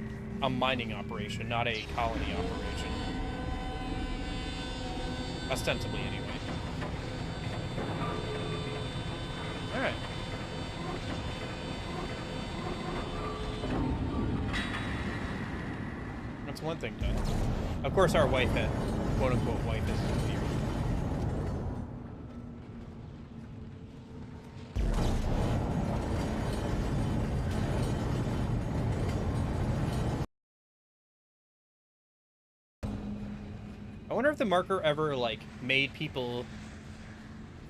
a mining operation, not a colony operation. Ostensibly, anyway. Alright. That's one thing done. Of course, our wife, quote-unquote wife, is here. I wonder if the marker ever, like, made people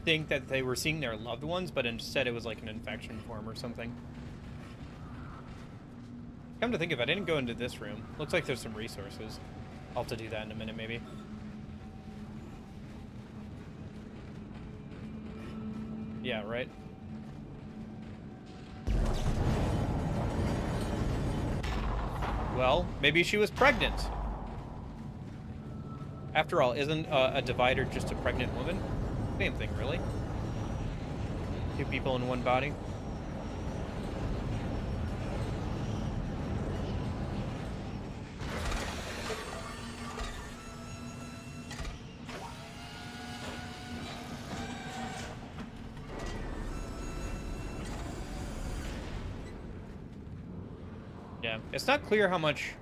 think that they were seeing their loved ones, but instead it was like an infection form or something. Come to think of it, I didn't go into this room. Looks like there's some resources. I'll have to do that in a minute, maybe. Yeah, right? Well, maybe she was pregnant. After all, isn't a divider just a pregnant woman? Same thing, really. Two people in one body. Yeah, it's not clear how much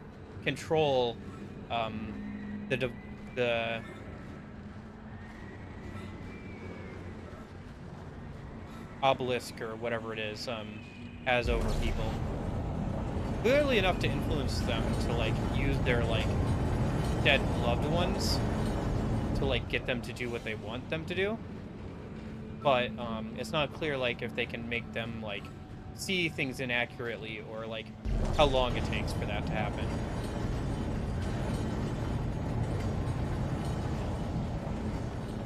control the obelisk or whatever it is has over people. Clearly enough to influence them to, like, use their, like, dead loved ones to, like, get them to do what they want them to do. But it's not clear, like, if they can make them, like, see things inaccurately or, like, how long it takes for that to happen.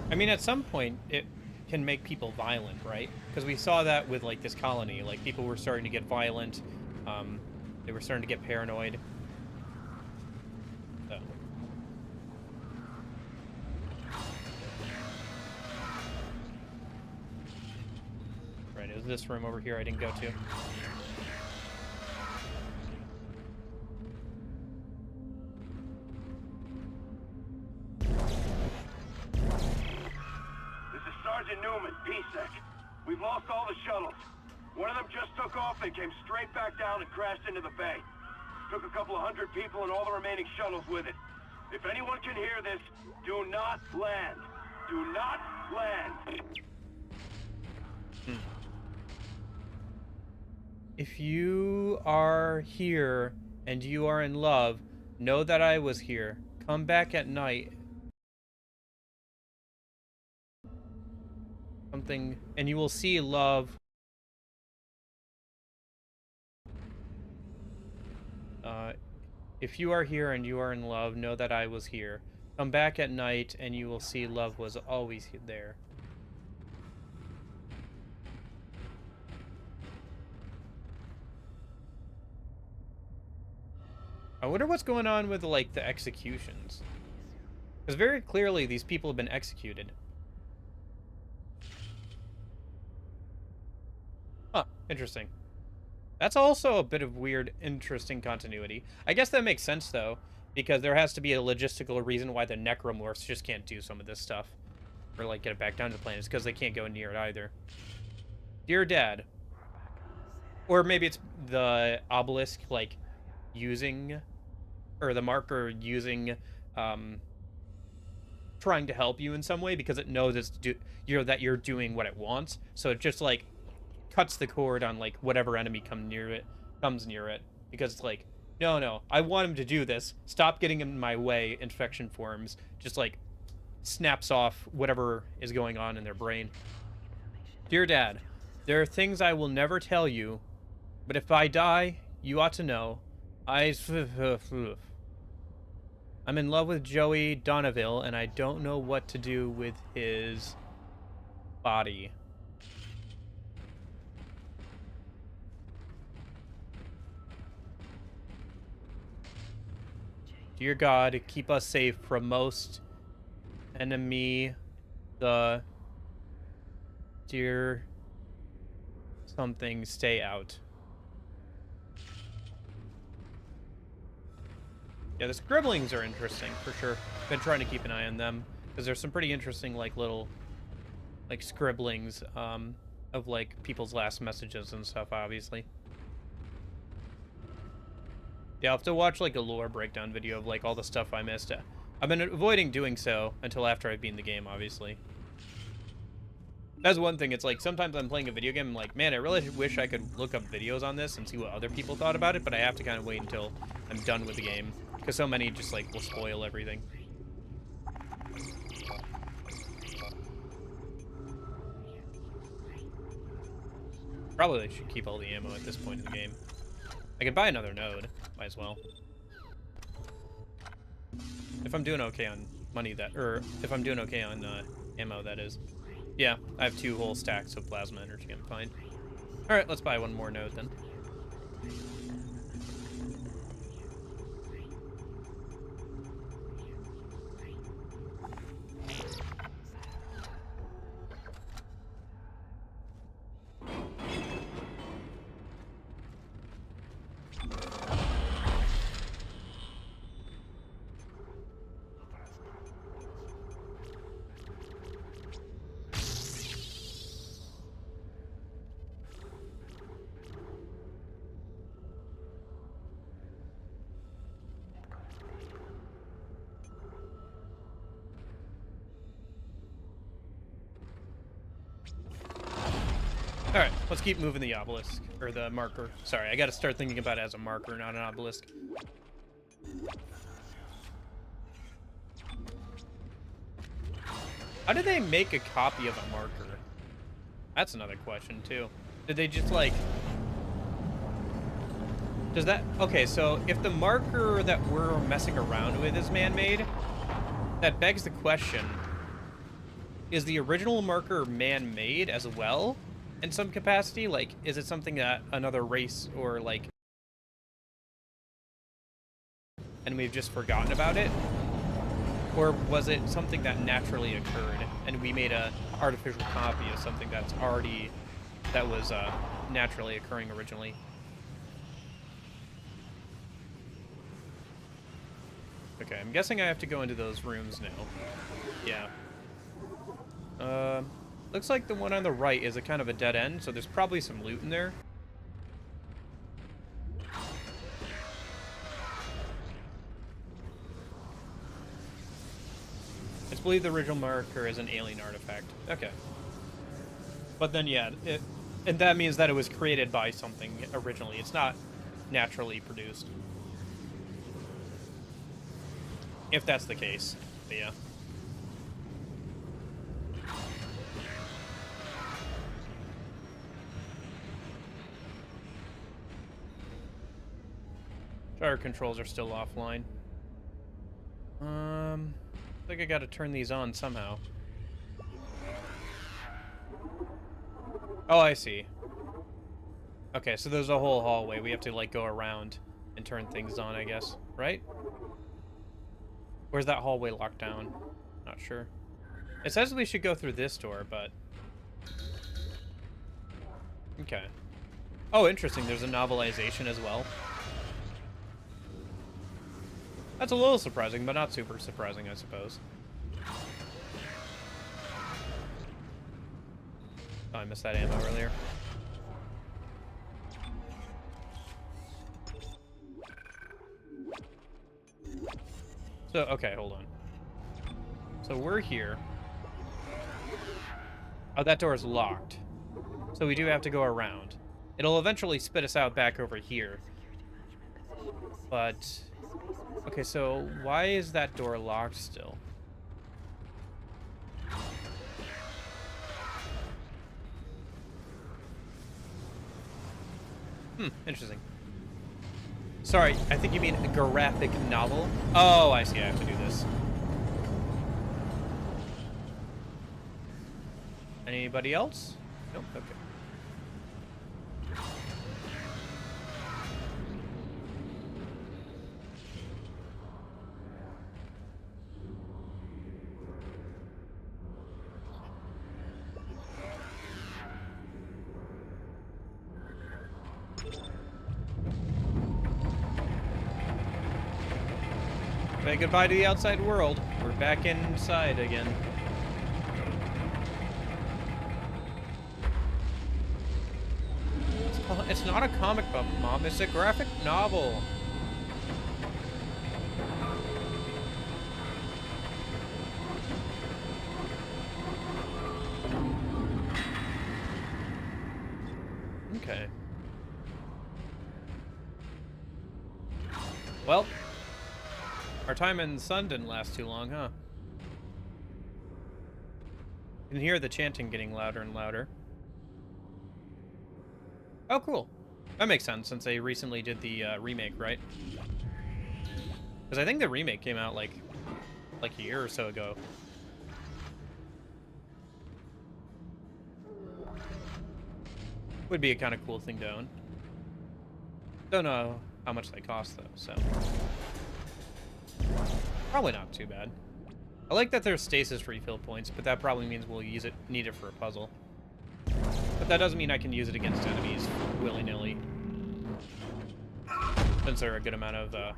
I mean, at some point, it can make people violent, right? Because we saw that with, like, this colony. Like, people were starting to get violent. They were starting to get paranoid. So. Right, it was this room over here I didn't go to. Sergeant Newman, PSEC. We've lost all the shuttles. One of them just took off and came straight back down and crashed into the bay. Took a couple of hundred people and all the remaining shuttles with it. If anyone can hear this, do not land. Do not land. If you are here and you are in love, know that I was here. Come back at night. Something, and you will see love. If you are here and you are in love, know that I was here. Come back at night and you will see love was always there. I wonder what's going on with, like, the executions. Because very clearly these people have been executed. Huh, interesting. That's also a bit of weird, interesting continuity. I guess that makes sense, though, because there has to be a logistical reason why the necromorphs just can't do some of this stuff. Or, like, get it back down to the planet. It's because they can't go near it either. Dear Dad. Or maybe it's the obelisk, like, using... Or the marker using... trying to help you in some way because it knows it's that you're doing what it wants. So it just, like... cuts the cord on, like, whatever enemy comes near it, because it's like, no, I want him to do this. Stop getting in my way, infection forms. Just, like, snaps off whatever is going on in their brain. Dear Dad, there are things I will never tell you, but if I die, you ought to know. I'm in love with Joey Donneville, and I don't know what to do with his body. Dear God, keep us safe from most enemy, the dear something, stay out. Yeah, the scribblings are interesting, for sure. Been trying to keep an eye on them, because there's some pretty interesting, like, little, like, scribblings, of, like, people's last messages and stuff, obviously. Yeah, I'll have to watch, like, a lore breakdown video of, like, all the stuff I missed. I've been avoiding doing so until after I've beaten the game, obviously. That's one thing. It's like, sometimes I'm playing a video game, I'm like, man, I really wish I could look up videos on this and see what other people thought about it, but I have to kind of wait until I'm done with the game, because so many just, like, will spoil everything. Probably should keep all the ammo at this point in the game. I could buy another node. Might as well. If I'm doing okay on money, or if I'm doing okay on ammo, that is. Yeah, I have 2 whole stacks of plasma energy. I'm fine. Alright, let's buy one more node then. Alright, let's keep moving the obelisk, or the marker. Sorry, I gotta start thinking about it as a marker, not an obelisk. How did they make a copy of a marker? That's another question, too. Did they just, like... Does that... Okay, so if the marker that we're messing around with is man-made, that begs the question, is the original marker man-made as well? In some capacity? Like, is it something that another race or, like... and we've just forgotten about it? Or was it something that naturally occurred, and we made a artificial copy of something that's already... that was, naturally occurring originally? Okay, I'm guessing I have to go into those rooms now. Yeah. Looks like the one on the right is a kind of a dead end, so there's probably some loot in there. It's believed the original marker is an alien artifact. Okay. But then, yeah, and that means that it was created by something originally. It's not naturally produced. If that's the case, but yeah. Our controls are still offline. I think I gotta turn these on somehow. Oh, I see. Okay, so there's a whole hallway. We have to, like, go around and turn things on, I guess. right? Where's that hallway locked down? Not sure. It says we should go through this door, but... Okay. Oh, interesting. There's a novelization as well. That's a little surprising, but not super surprising, I suppose. Oh, I missed that ammo earlier. So, okay, hold on. So we're here. Oh, that door is locked. So we do have to go around. It'll eventually spit us out back over here. But... Okay, so why is that door locked still? Interesting. Sorry, I think you mean a graphic novel. Oh, I see, I have to do this. Anybody else? Nope, okay. Say goodbye to the outside world. We're back inside again. It's not a comic book, Mom. It's a graphic novel. Okay. Well, our time in the sun didn't last too long, huh? You can hear the chanting getting louder and louder. Oh, cool. That makes sense, since they recently did the remake, right? Because I think the remake came out, like a year or so ago. Would be a kind of cool thing to own. Don't know how much they cost, though, so... Probably not too bad. I like that there's stasis refill points, but that probably means we'll need it for a puzzle. But that doesn't mean I can use it against enemies willy-nilly. Since there are a good amount of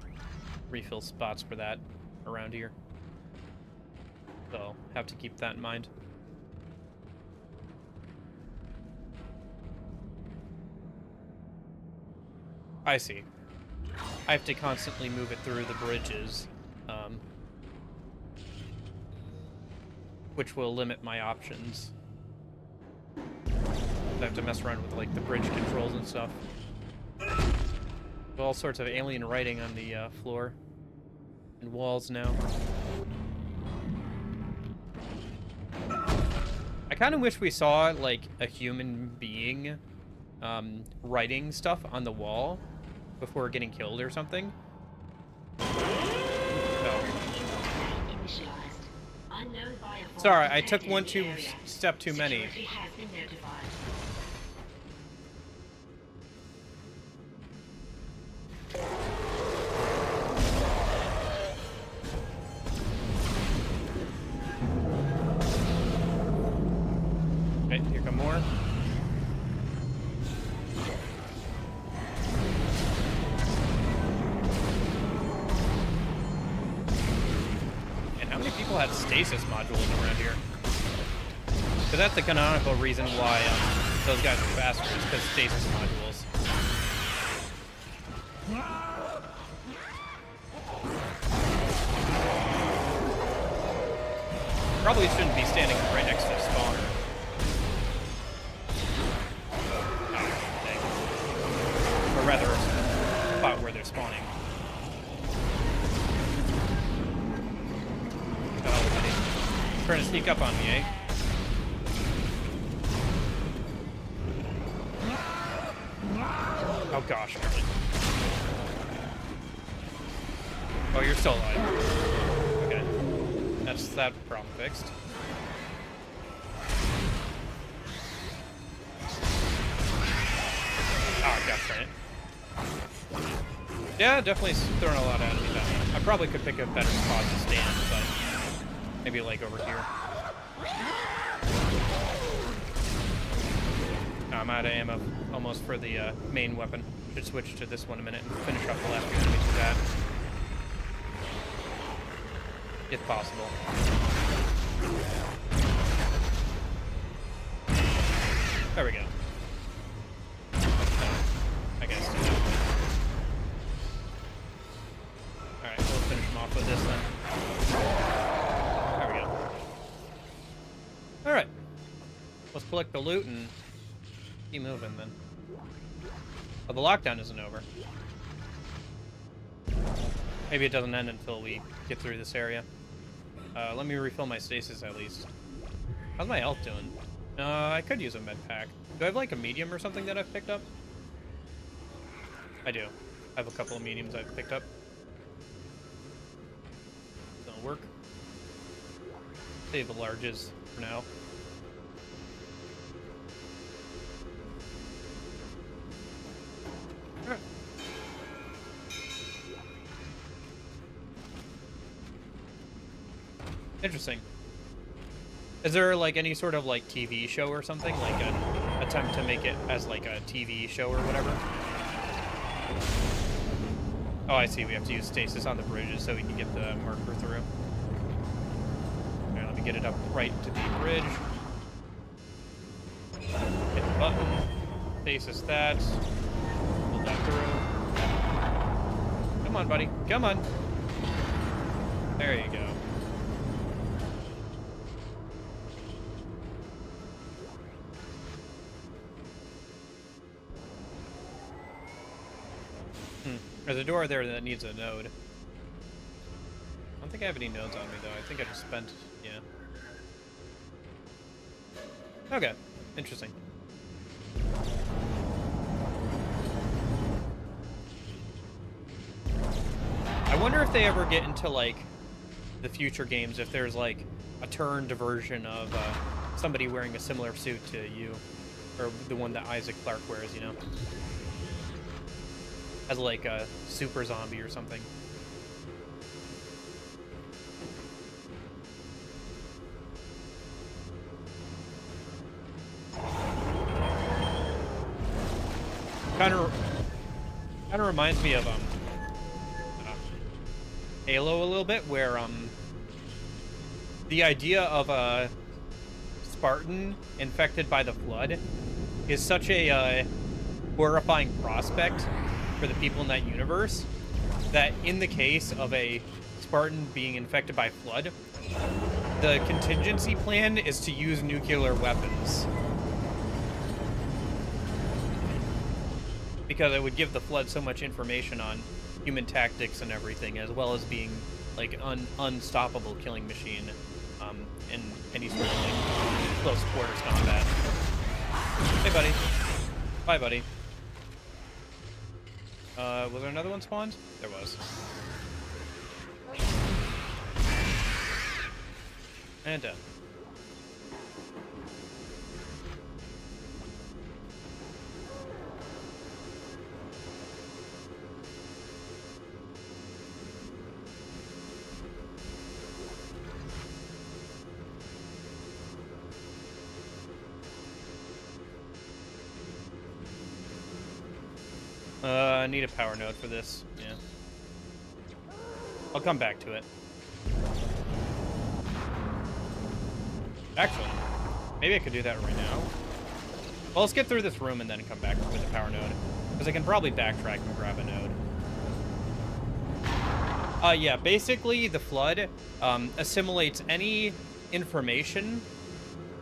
refill spots for that around here. So, have to keep that in mind. I see. I have to constantly move it through the bridges. Which will limit my options. I have to mess around with like the bridge controls and stuff. All sorts of alien writing on the floor and walls now. I kind of wish we saw like a human being writing stuff on the wall before getting killed or something. Sorry, I took one step too many. Okay, here come more. People had stasis modules around here. Because that's the canonical reason why those guys are faster, is because stasis modules. Probably shouldn't be standing right next to the spawner. Or rather, a spot where they're spawning. Trying to sneak up on me, eh? Oh gosh, really? Oh, you're still alive. Okay. That's that problem fixed. Oh, I got it. Yeah, definitely throwing a lot at me that way. I probably could pick a better spot to stand, but maybe like over here. I'm out of ammo almost for the main weapon. Should switch to this one in a minute and finish up the last few enemies with that. If possible. There we go. I guess. Alright, we'll finish him off with this then. There we go. Alright. Let's collect the loot and keep moving then. Oh, the lockdown isn't over. Maybe it doesn't end until we get through this area. Let me refill my stasis at least. How's my health doing? I could use a med pack. Do I have like a medium or something that I've picked up? I do. I have a couple of mediums I've picked up. Don't work. Save the larges for now. Alright. Interesting. Is there like any sort of like TV show or something? Like an attempt to make it as like a TV show or whatever? Oh, I see. We have to use stasis on the bridges so we can get the marker through. Alright, let me get it up right to the bridge. Hit the button. Stasis that. Pull that through. Come on, buddy. Come on. There you go. There's a door there that needs a node. I don't think I have any nodes on me, though. I think I just spent... yeah. Okay. Interesting. I wonder if they ever get into, like, the future games, if there's, like, a turned version of somebody wearing a similar suit to you. Or the one that Isaac Clarke wears, you know? As like a super zombie or something. Kind of reminds me of Halo a little bit, where the idea of a Spartan infected by the Flood is such a horrifying prospect for the people in that universe, that in the case of a Spartan being infected by Flood, the contingency plan is to use nuclear weapons. Because it would give the Flood so much information on human tactics and everything, as well as being like an unstoppable killing machine in any sort of like close quarters combat. Hey, buddy. Bye, buddy. Was there another one spawned? There was. And done. I need a power node for this. Yeah. I'll come back to it. Actually, maybe I could do that right now. Well, let's get through this room and then come back with a power node. Because I can probably backtrack and grab a node. Yeah, basically the Flood assimilates any information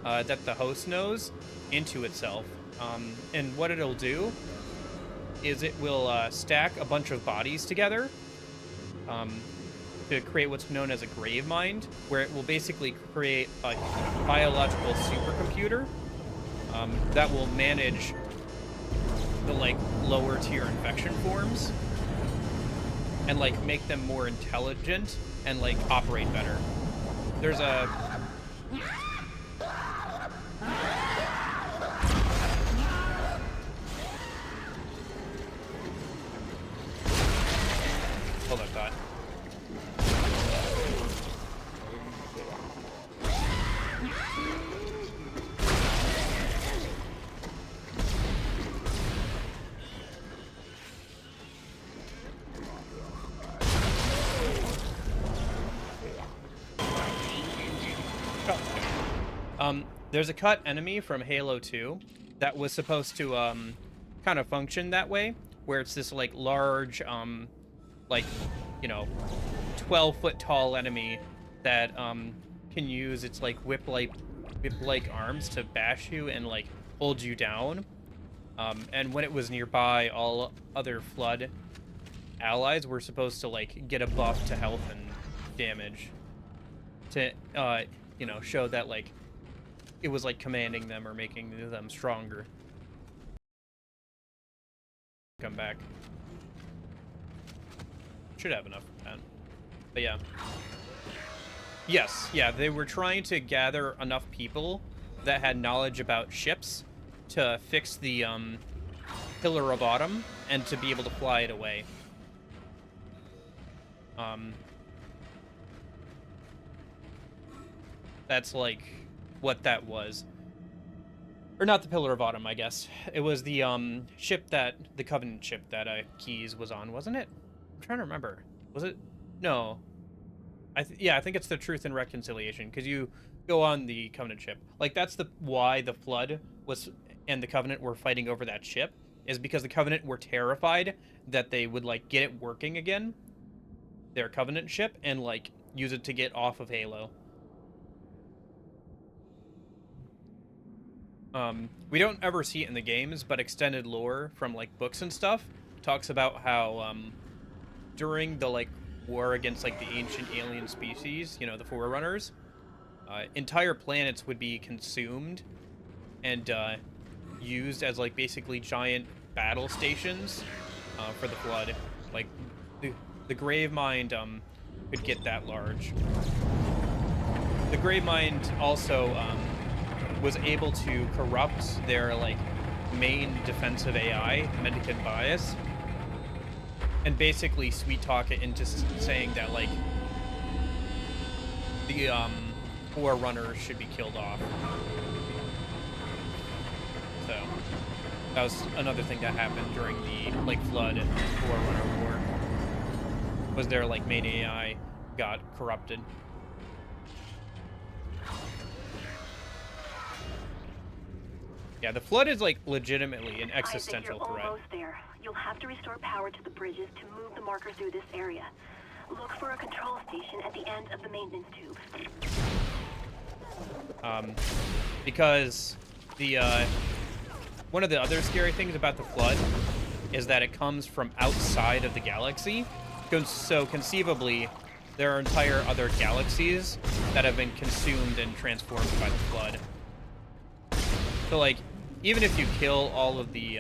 that the host knows into itself. And what it'll do is it will stack a bunch of bodies together to create what's known as a grave mind, where it will basically create a biological supercomputer that will manage the like lower tier infection forms and like make them more intelligent and like operate better. There's a Hold that thought. There's a cut enemy from Halo 2 that was supposed to kind of function that way, where it's this like large, like, you know, 12-foot tall enemy that can use its like whip-like arms to bash you and like hold you down. And when it was nearby, all other Flood allies were supposed to like get a buff to health and damage to you know, show that like it was like commanding them or making them stronger. Come back. Should have enough for that. But yeah. Yes, yeah, they were trying to gather enough people that had knowledge about ships to fix the Pillar of Autumn and to be able to fly it away. That's like what that was. Or not the Pillar of Autumn, I guess. It was the ship that, the Covenant ship that Keyes was on, wasn't it? I'm trying to remember. Was it? No. Yeah, I think it's the Truth and Reconciliation, because you go on the Covenant ship. Like, that's why the Flood was and the Covenant were fighting over that ship, is because the Covenant were terrified that they would, like, get it working again, their Covenant ship, and, like, use it to get off of Halo. We don't ever see it in the games, but extended lore from, like, books and stuff talks about how, during the, like, war against, like, the ancient alien species, you know, the Forerunners, entire planets would be consumed and, used as, like, basically giant battle stations, for the Flood. Like, the Gravemind, could get that large. The Gravemind also, was able to corrupt their, like, main defensive AI, Mendicant Bias, and basically sweet-talk it into saying that, like, the, Forerunners should be killed off. So, that was another thing that happened during the, like, Flood and Forerunner War, was their, like, main AI got corrupted. Yeah, the Flood is, like, legitimately an existential Isaac, you're threat. almost there. You'll have to restore power to the bridges to move the marker through this area. Look for a control station at the end of the maintenance tube. Because the, one of the other scary things about the Flood is that it comes from outside of the galaxy. So conceivably, there are entire other galaxies that have been consumed and transformed by the Flood. So, like, even if you kill all of the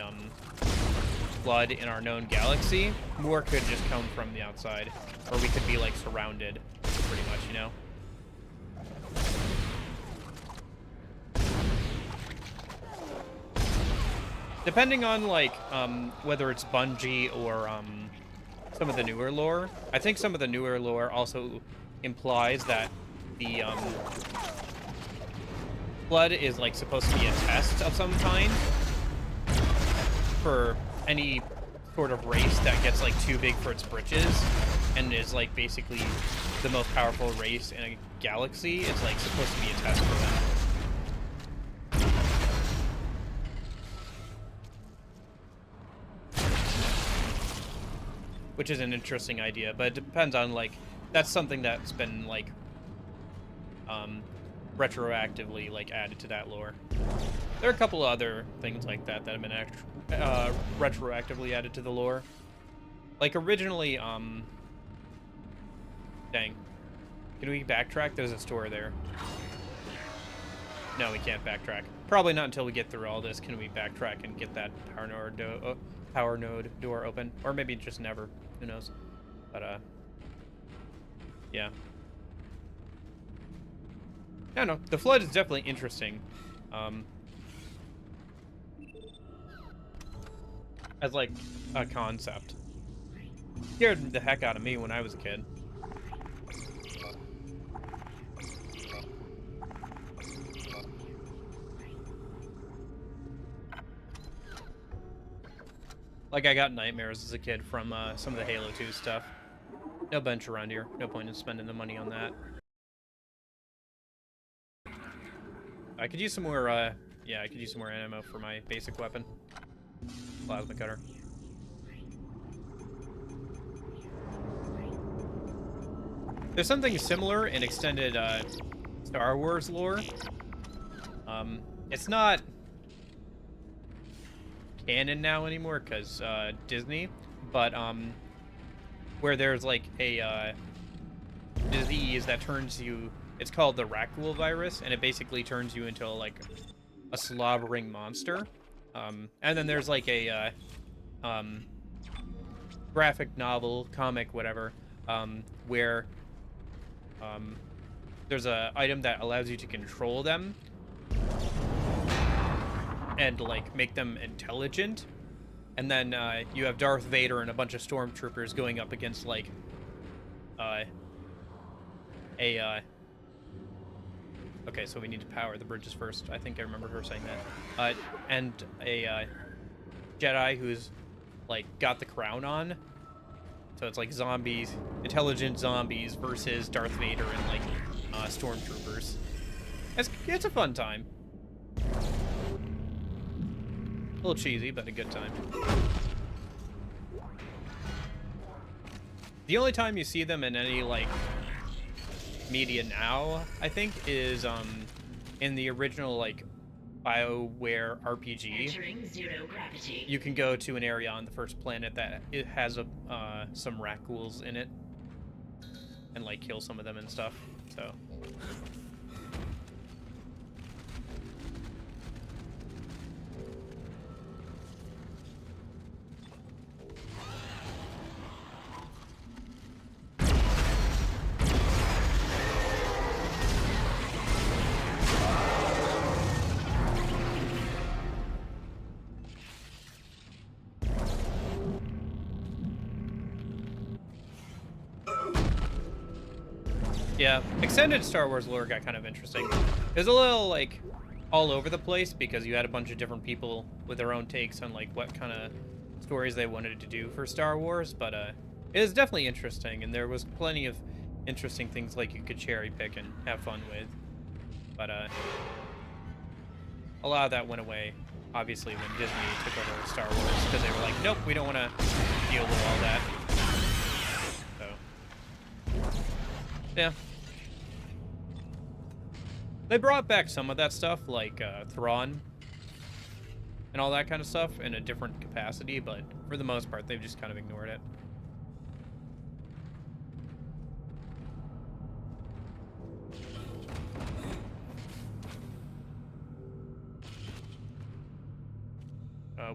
Flood in our known galaxy, more could just come from the outside. Or we could be, like, surrounded, pretty much, you know? Depending on, like, whether it's Bungie or some of the newer lore, I think some of the newer lore also implies that the Flood is, like, supposed to be a test of some kind for any sort of race that gets, like, too big for its britches and is, like, basically the most powerful race in a galaxy. It's, like, supposed to be a test for them. Which is an interesting idea, but it depends on, like, that's something that's been, like, retroactively, like, added to that lore. There are a couple other things like that that have been retroactively added to the lore. Like, originally, dang. Can we backtrack? There's a store there. No, we can't backtrack. Probably not until we get through all this can we backtrack and get that power node door open. Or maybe just never. Who knows? But, yeah. I don't know. The Flood is definitely interesting. As, like, a concept. Scared the heck out of me when I was a kid. Like, I got nightmares as a kid from some of the Halo 2 stuff. No bench around here. No point in spending the money on that. I could use some more, yeah, I could use some more ammo for my basic weapon. Plasma cutter. There's something similar in extended Star Wars lore. It's not canon now anymore because Disney, but where there's like a disease that turns you, it's called the Rakghoul virus, and it basically turns you into like a slobbering monster. And then there's like a graphic novel, comic, whatever, where there's a item that allows you to control them and like make them intelligent, and then you have Darth Vader and a bunch of stormtroopers going up against like okay, so we need to power the bridges first. I think I remember her saying that. And a Jedi who's like got the crown on. So it's like zombies, intelligent zombies versus Darth Vader and like stormtroopers. It's a fun time. A little cheesy, but a good time. The only time you see them in any like media now, I think, is in the original like BioWare RPG. Entering zero gravity. You can go to an area on the first planet that it has some Rakghouls in it, and like kill some of them and stuff. So. Yeah, extended Star Wars lore got kind of interesting. It was a little, like, all over the place because you had a bunch of different people with their own takes on, like, what kind of stories they wanted to do for Star Wars, but it was definitely interesting, and there was plenty of interesting things, like, you could cherry pick and have fun with. But a lot of that went away, obviously, when Disney took over Star Wars, because they were like, nope, we don't want to deal with all that. So, yeah. They brought back some of that stuff, like Thrawn and all that kind of stuff in a different capacity, but for the most part, they've just kind of ignored it.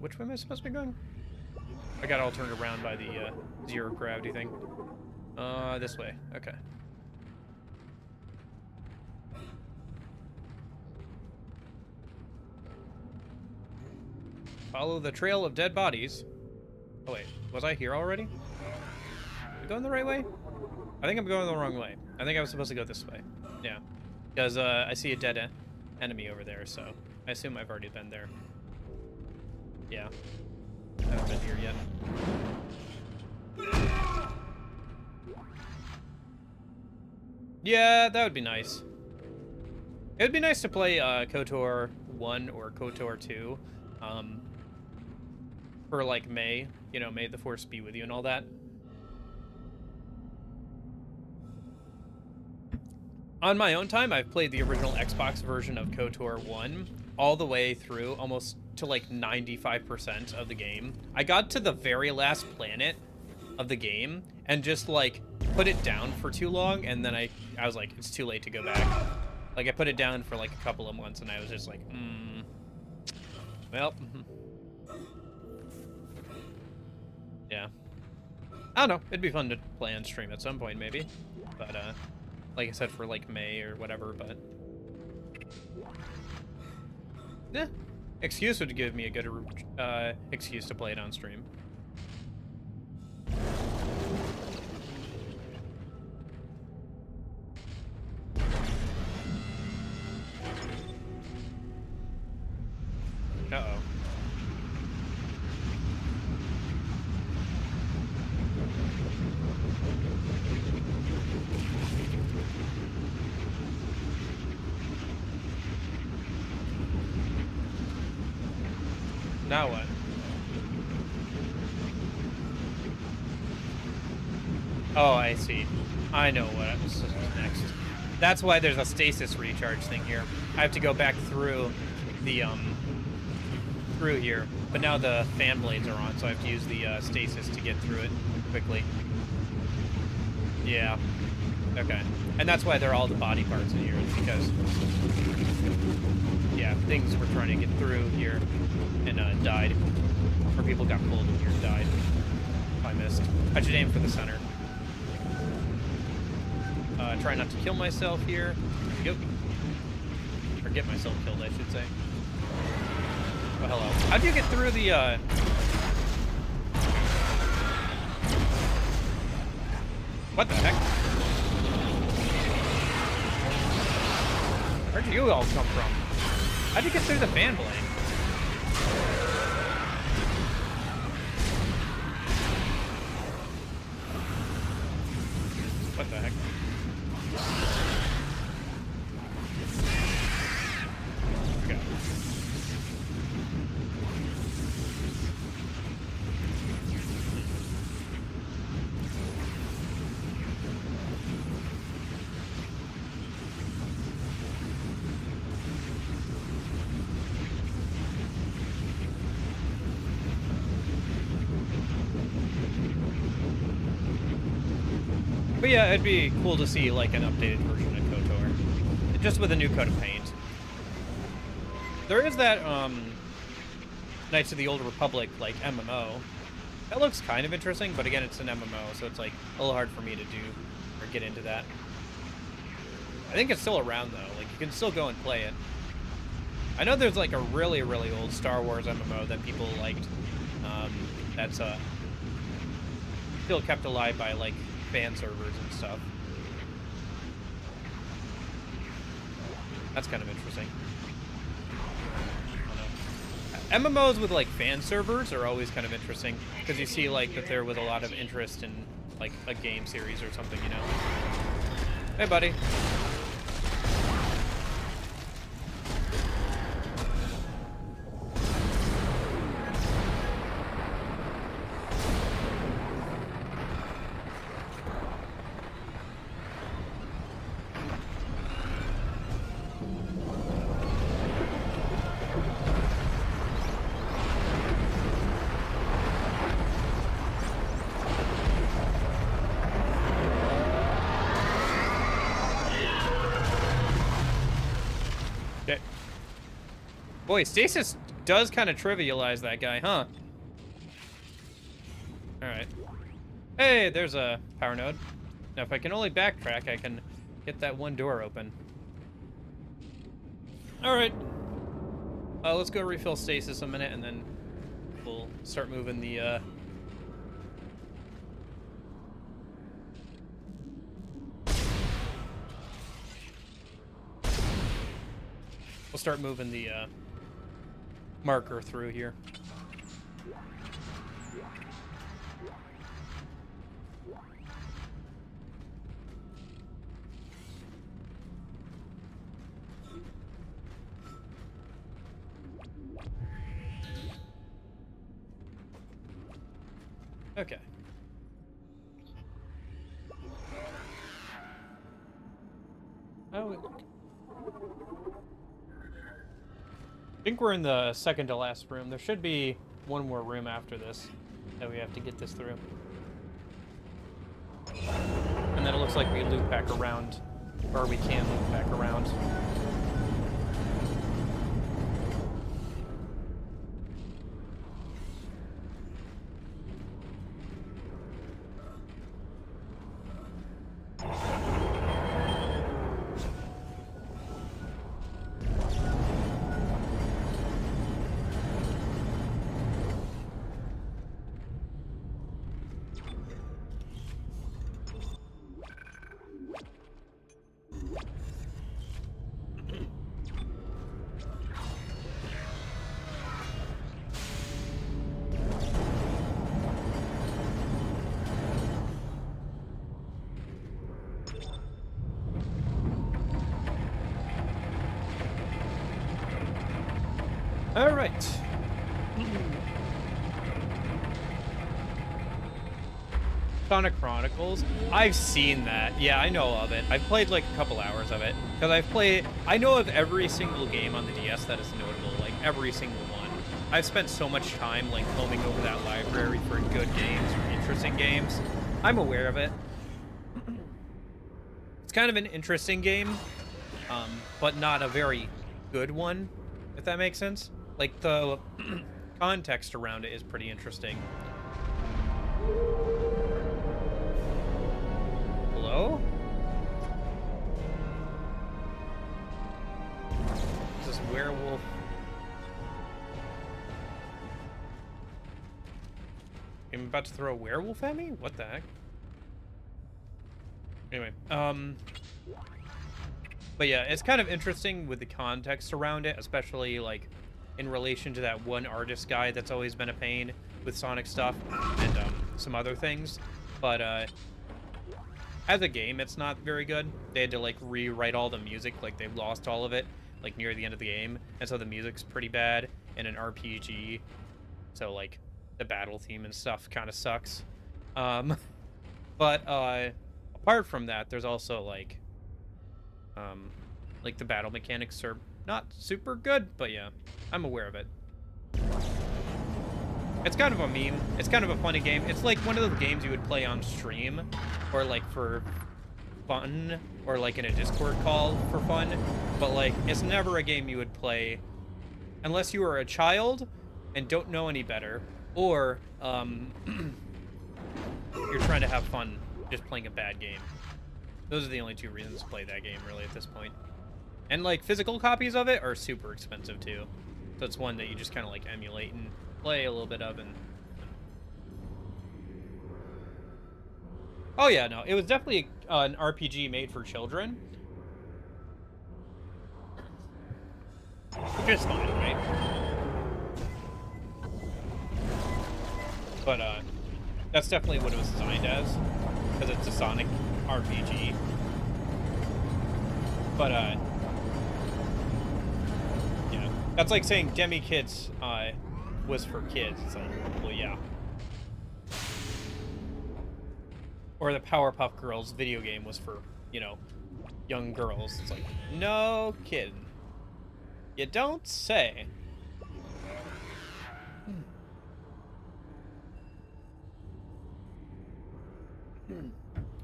Which way am I supposed to be going? I got all turned around by the zero gravity thing. This way. Okay. Follow the trail of dead bodies. Oh wait, was I here already? Am I going the right way? I think I'm going the wrong way. I think I was supposed to go this way. Yeah. Because I see a dead enemy over there, so I assume I've already been there. Yeah. I haven't been here yet. Yeah, that would be nice. It would be nice to play KOTOR 1 or KOTOR 2. For like May, you know, may the force be with you and all that. On my own time, I've played the original Xbox version of KOTOR 1 all the way through, almost to like 95% of the game. I got to the very last planet of the game and just like put it down for too long, and then I was like, it's too late to go back. Like I put it down for like a couple of months and I was just like, well, yeah. I don't know, it'd be fun to play on stream at some point maybe, but like I said, for like May or whatever, but yeah, excuse would give me a good excuse to play it on stream. Now what? Oh, I see. I know what is next. That's why there's a stasis recharge thing here. I have to go back through the, through here. But now the fan blades are on, so I have to use the, stasis to get through it quickly. Yeah. Okay. And that's why they're all the body parts in here, because, yeah, things were trying to get through here and, died. Or people got pulled in here and died. I missed. I should aim for the center. Try not to kill myself here. Yep. Or get myself killed, I should say. Oh, hello. How'd you get through the, What the heck? Where'd you all come from? How'd you get through the fan blade? What the heck? Okay. But yeah, it'd be cool to see like an updated version of KOTOR, just with a new coat of paint. There is that Knights of the Old Republic like MMO. That looks kind of interesting, but again, it's an MMO, so it's like a little hard for me to do or get into that. I think it's still around though. Like you can still go and play it. I know there's like a really, really old Star Wars MMO that people liked. That's still kept alive by like fan servers and stuff. That's kind of interesting. I don't know. MMOs with like fan servers are always kind of interesting because you see like that there was a lot of interest in like a game series or something, you know. Hey, buddy. Boy, stasis does kind of trivialize that guy, huh? Alright. Hey, there's a power node. Now, if I can only backtrack, I can get that one door open. Alright. Let's go refill stasis a minute, and then we'll start moving the, We'll start moving the, marker through here. Okay. Oh. I think we're in the second to last room. There should be one more room after this that we have to get this through. And then it looks like we loop back around, or we can loop back around. All right. Sonic Chronicles. I've seen that. Yeah, I know of it. I've played like a couple hours of it because I know of every single game on the DS that is notable, like every single one. I've spent so much time like combing over that library for good games, for interesting games. I'm aware of it. It's kind of an interesting game, but not a very good one, if that makes sense. Like the context around it is pretty interesting. Hello? Is this werewolf? I'm about to throw a werewolf at me? What the heck? Anyway, but yeah, it's kind of interesting with the context around it, especially like in relation to that one artist guy that's always been a pain with Sonic stuff and some other things. But as a game, it's not very good. They had to like rewrite all the music, like they lost all of it like near the end of the game, and so the music's pretty bad in an RPG. So like the battle theme and stuff kind of sucks. But apart from that, there's also like the battle mechanics are not super good, but yeah, I'm aware of it. It's kind of a meme. It's kind of a funny game. It's like one of those games you would play on stream, or like for fun, or like in a Discord call for fun, but like it's never a game you would play unless you were a child and don't know any better, or you're trying to have fun just playing a bad game. Those are the only two reasons to play that game, really, at this point. And, like, physical copies of it are super expensive, too. So it's one that you just kind of, like, emulate and play a little bit of. And oh, yeah, no. It was definitely an RPG made for children. Which is fine, right? But, that's definitely what it was designed as. Because it's a Sonic RPG. But, yeah. That's like saying Demi Kids, was for kids. It's like, well, yeah. Or the Powerpuff Girls video game was for, you know, young girls. It's like, no kidding. You don't say.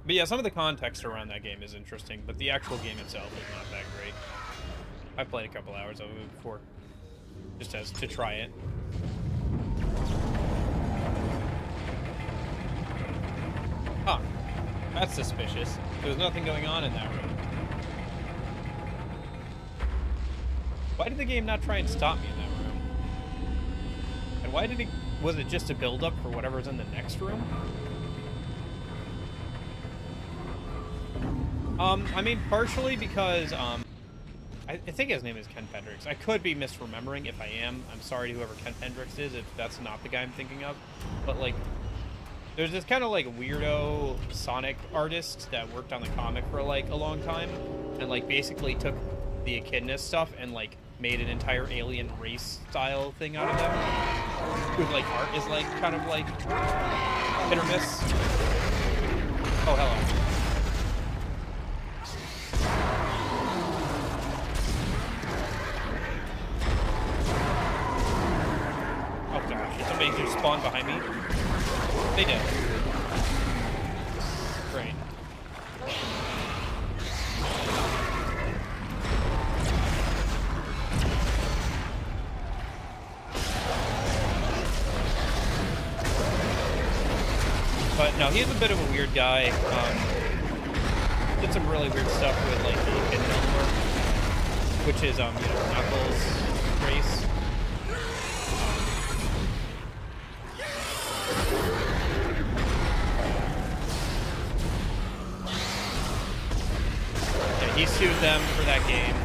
But yeah, some of the context around that game is interesting, but the actual game itself is not that great. I've played a couple hours of it before, just as to try it. Huh. That's suspicious. There's nothing going on in that room. Why did the game not try and stop me in that room? And why did it... Was it just a build-up for whatever's in the next room? I mean, partially because, I think his name is Ken Pendrix. I could be misremembering. If I am, I'm sorry to whoever Ken Pendrix is, if that's not the guy I'm thinking of. But, like, there's this kind of, like, weirdo Sonic artist that worked on the comic for, like, a long time. And, like, basically took the Echidna stuff and, like, made an entire alien race-style thing out of them. With, like, art is, like, kind of, like, hit or miss. Oh, hello. Somebody just spawned behind me. They did. Great. But no, he's a bit of a weird guy. Did some really weird stuff with like the Echidna lore, which is you know, Knuckles' race. He sued them for that game,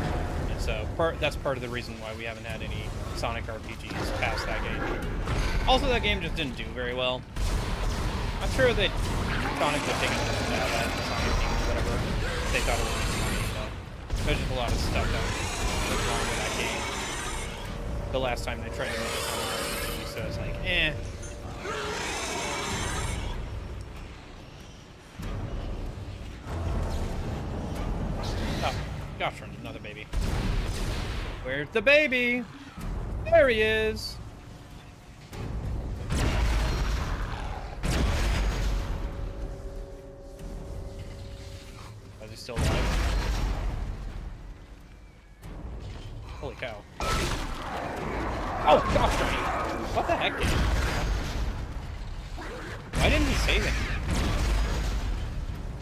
and so that's part of the reason why we haven't had any Sonic RPGs past that game. Also, that game just didn't do very well. I'm sure that Sonic would take a listen to that Sonic game or whatever. They thought it was funny, but there's just a lot of stuff that was wrong with that game. The last time they tried to make a Sonic RPG. so it's like, eh. Oh, gosh, another baby. Where's the baby? There he is. Is he still alive? Holy cow. Oh, gosh darn it. What the heck? Why didn't he save it?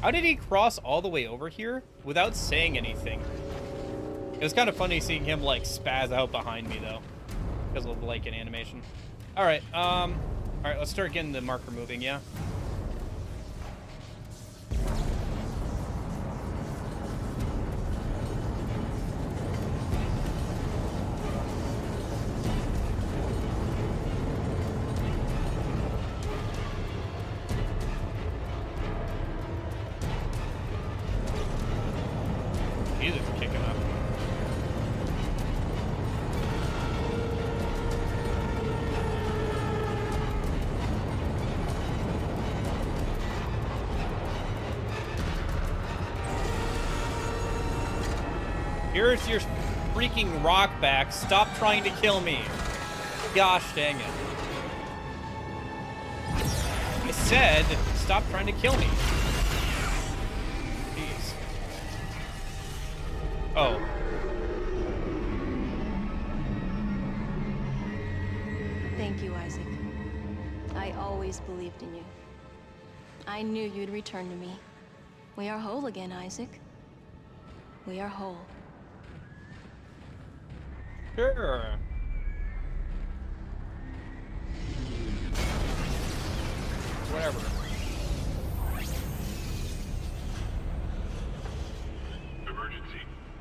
How did he cross all the way over here without saying anything? It was kind of funny seeing him, like, spaz out behind me, though. Because of, like, an animation. Alright, alright, let's start getting the marker moving, yeah? Jesus, kicking up. Here's your freaking rock back. Stop trying to kill me. Gosh dang it. I said, stop trying to kill me. Jeez. Oh. Thank you, Isaac. I always believed in you. I knew you'd return to me. We are whole again, Isaac. We are whole. Sure. Whatever. Emergency.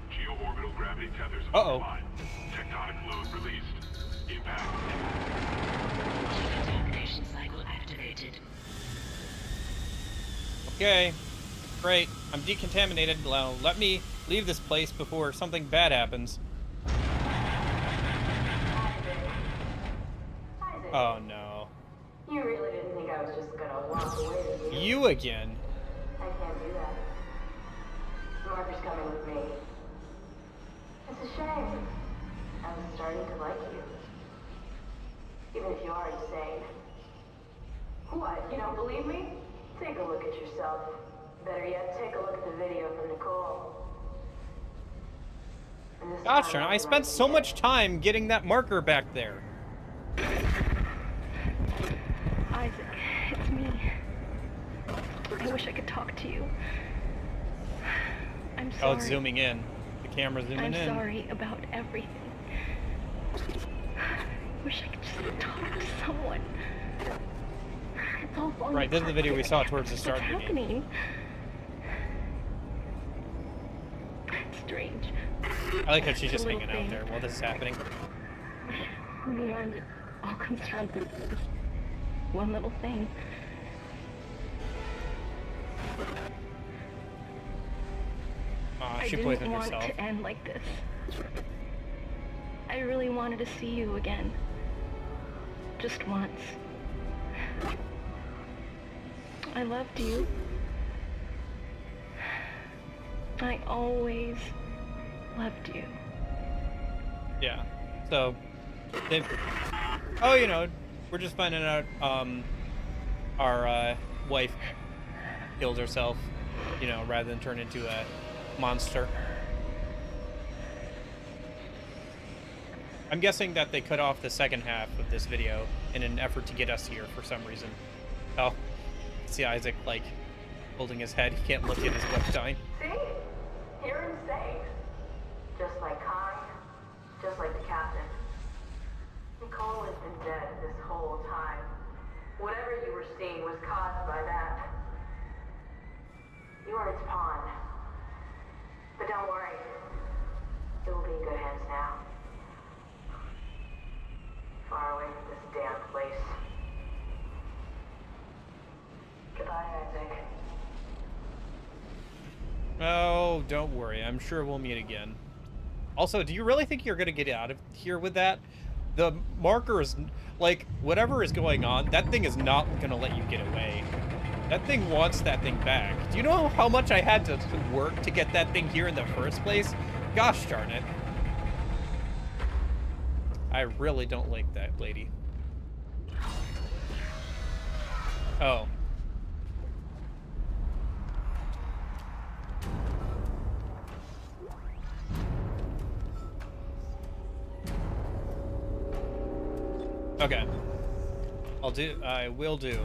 Geo-orbital gravity tethers Uh-oh. offline. Tectonic load released. Impact. Detonation cycle activated. Okay. Great. I'm decontaminated. Well, let me leave this place before something bad happens. Oh no. You really didn't think I was just gonna walk away with you? You again. I can't do that. Marker's coming with me. It's a shame. I was starting to like you. Even if you are insane. What, you don't believe me? Take a look at yourself. Better yet, take a look at the video from Nicole. And this Gosh, time, I spent so much time getting that marker back there. Isaac, it's me. I wish I could talk to you. I'm sorry. Oh, it's zooming in. The camera's zooming in. I'm sorry about everything. I wish I could just talk to someone. It's all falling Right, this is the apart video we here. saw towards the start What's of the game. happening? It's strange. I like how she's just The little hanging out thing. there while this is happening. In the end, it all comes down to this one little thing. Aw, she I poisoned didn't want herself. to end like this. I really wanted to see you again. Just once. I loved you. I always loved you. Yeah. So, oh, you know, we're just finding out our wife killed herself, you know, rather than turn into a monster. I'm guessing that they cut off the second half of this video in an effort to get us here for some reason. Oh, see Isaac, like, holding his head. He can't look at his wife dying. See? You're insane. Just like Kai, just like the captain. Nicole has been dead this whole time. Whatever you were seeing was caused by that. You are its pawn. But don't worry. It will be in good hands now. Far away from this damn place. Goodbye, Isaac. Oh, don't worry. I'm sure we'll meet again. Also, do you really think you're going to get out of here with that? The marker is, like, whatever is going on, that thing is not gonna let you get away. That thing wants that thing back. Do you know how much I had to work to get that thing here in the first place? Gosh darn it. I really don't like that lady. Oh. Okay. I will do.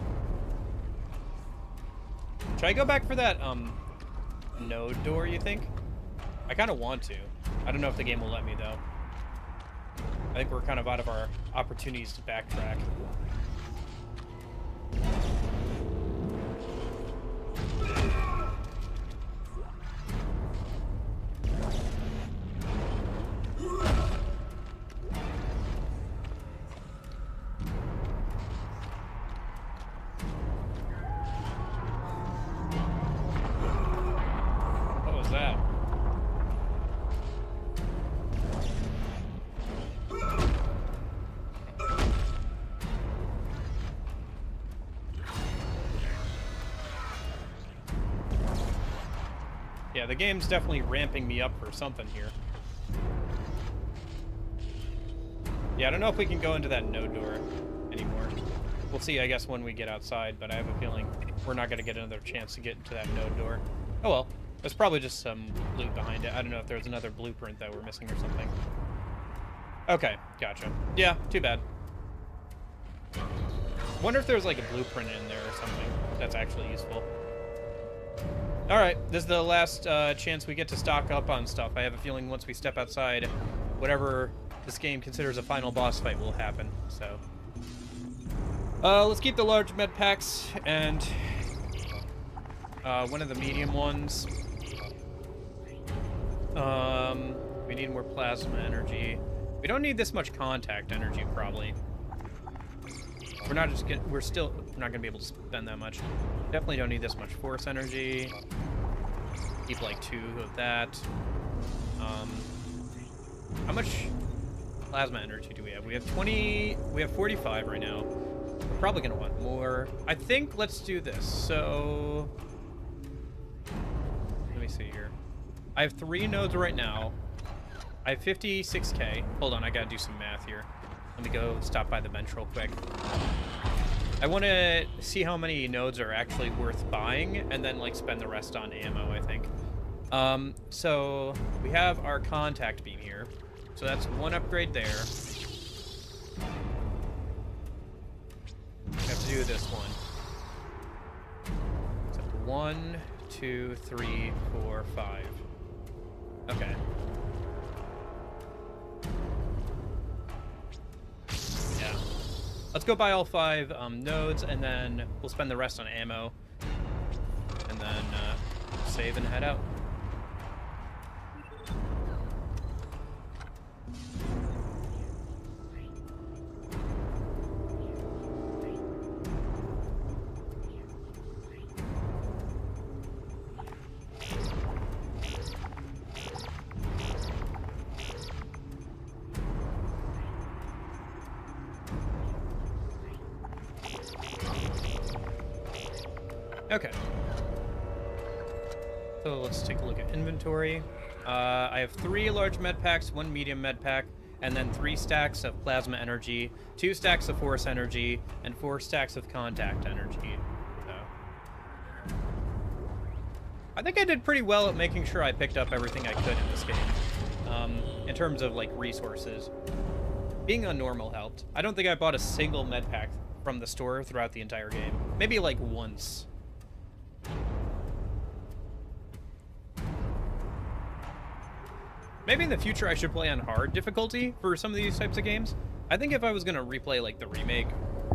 Should I go back for that, node door, you think? I kind of want to. I don't know if the game will let me, though. I think we're kind of out of our opportunities to backtrack. What was that? Yeah, the game's definitely ramping me up for something here. Yeah, I don't know if we can go into that node door anymore. We'll see, I guess, when we get outside, but I have a feeling we're not going to get another chance to get into that node door. Oh well, there's probably just some loot behind it. I don't know if there's another blueprint that we're missing or something. Okay, gotcha. Yeah, too bad. Wonder if there's like a blueprint in there or something that's actually useful. Alright, this is the last chance we get to stock up on stuff. I have a feeling once we step outside, whatever this game considers a final boss fight will happen, so. Let's keep the large med packs and one of the medium ones. We need more plasma energy. We don't need this much contact energy, probably. We're not gonna be able to spend that much. Definitely don't need this much force energy. Keep like 2 of that. How much plasma energy do we have? We have 20, we have 45 right now. We're probably gonna want more. I think let's do this. So, let me see here. I have 3 nodes right now. I have 56k. Hold on, I gotta do some math here. Let me go stop by the bench real quick. I want to see how many nodes are actually worth buying, and then like spend the rest on ammo, I think. So we have our contact beam here. So that's 1 upgrade there. We have to do this one. So 1, 2, 3, 4, 5. Okay. Yeah. Let's go buy all 5 nodes, and then we'll spend the rest on ammo. And then save and head out. Okay. So let's take a look at inventory. I have 3 large med packs, 1 medium med pack, and then 3 stacks of plasma energy, 2 stacks of force energy, and 4 stacks of contact energy. So I think I did pretty well at making sure I picked up everything I could in this game. In terms of like resources. Being on normal helped. I don't think I bought a single med pack from the store throughout the entire game. Maybe like once. Maybe in the future I should play on hard difficulty for some of these types of games. I think if I was gonna replay like the remake,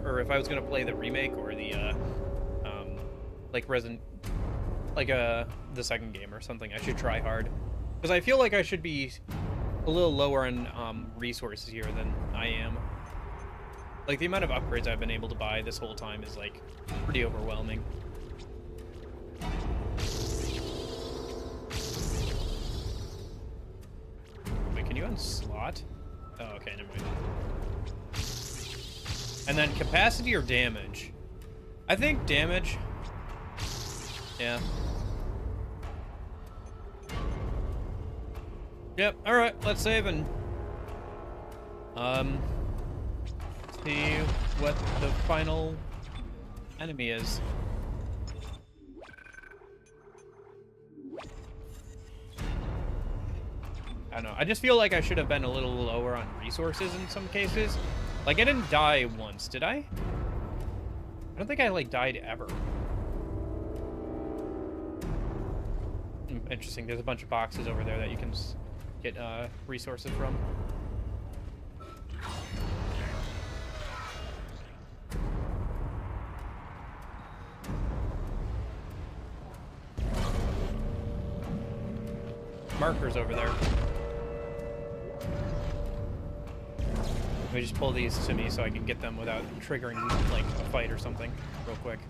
or if I was gonna play the remake or the like the second game or something, I should try hard. Because I feel like I should be a little lower on resources here than I am. Like the amount of upgrades I've been able to buy this whole time is like pretty overwhelming. Wait, can you unslot? Oh, okay, never mind. And then capacity or damage? I think damage. Yeah. Yep, alright, let's save and see what the final enemy is. I don't know, I just feel like I should have been a little lower on resources in some cases. Like, I didn't die once, did I? I don't think I, like, died ever. Interesting, there's a bunch of boxes over there that you can get resources from. Markers over there. Let me just pull these to me so I can get them without triggering like a fight or something real quick.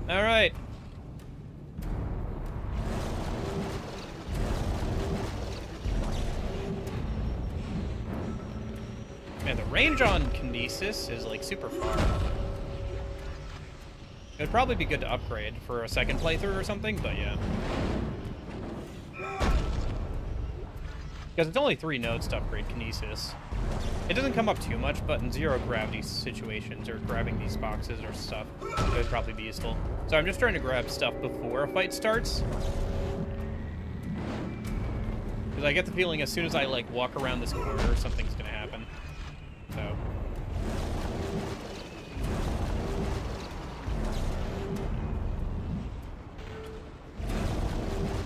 All right. Man, the range on Kinesis is like super far. It would probably be good to upgrade for a second playthrough or something, but yeah. Because it's only 3 nodes to upgrade Kinesis. It doesn't come up too much, but in zero gravity situations or grabbing these boxes or stuff, it would probably be useful. So I'm just trying to grab stuff before a fight starts. Because I get the feeling as soon as I like walk around this corner, something's gonna happen. So.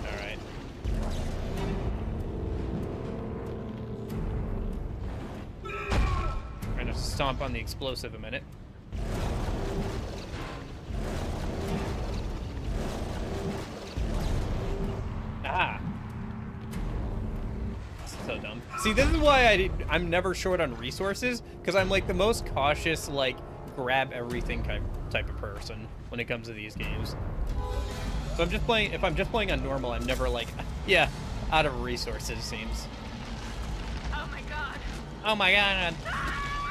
Alright. Trying to stomp on the explosive a minute. Ah! So dumb. See, this is why I'm never short on resources, because I'm like the most cautious, like, grab everything type of person when it comes to these games. So I'm just playing, if I'm just playing on normal, I'm never like, yeah, out of resources, seems. Oh my god. Oh my god.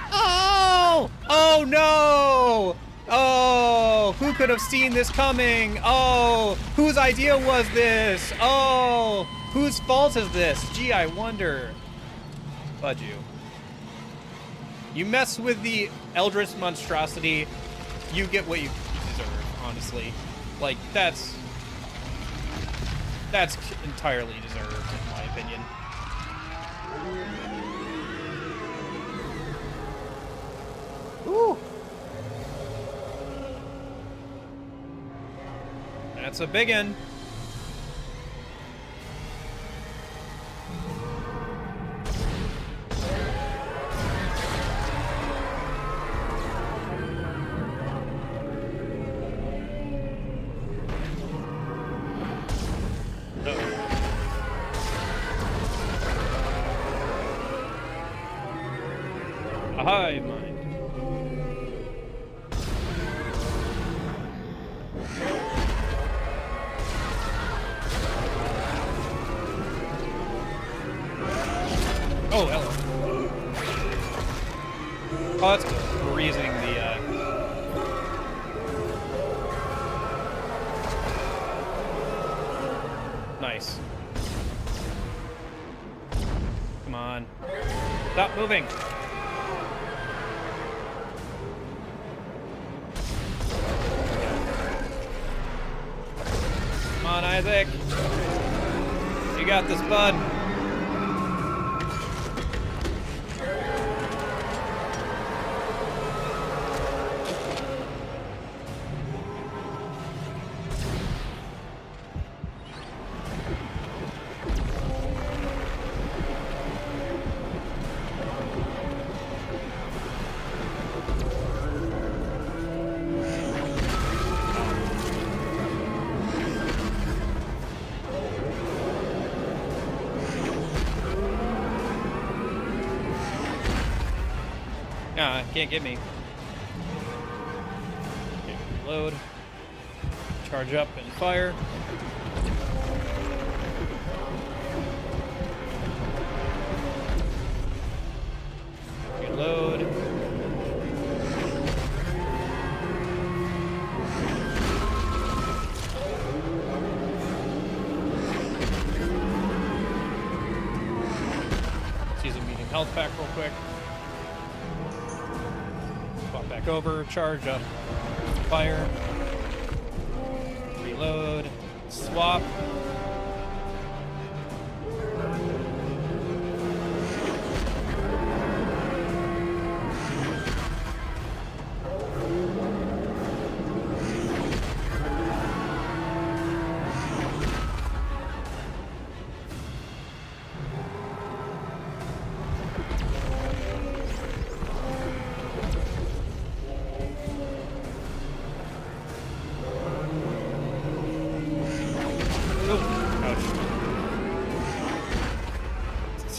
Oh! Oh no! Oh, who could have seen this coming? Oh, whose idea was this? Oh, whose fault is this? Gee, I wonder. Fudge you. You mess with the Eldritch monstrosity, you get what you deserve, honestly. Like, that's entirely deserved, in my opinion. Woo! That's a big one. A hive mind. Oh, hello. Oh, that's freezing the, Nice. Come on. Stop moving. Come on, Isaac. You got this, bud. Nah, can't get me. Okay, reload. Charge up and fire. health back real quick. Swap back over, charge up, fire, reload, swap.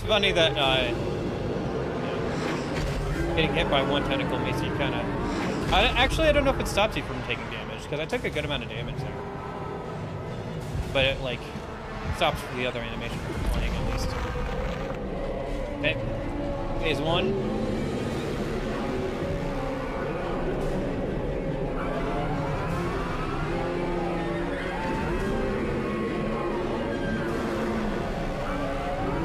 Funny that getting hit by one tentacle makes you kind of... Actually, I don't know if it stops you from taking damage, because I took a good amount of damage there. But it, like, stops the other animation from playing, at least. Okay. Phase 1.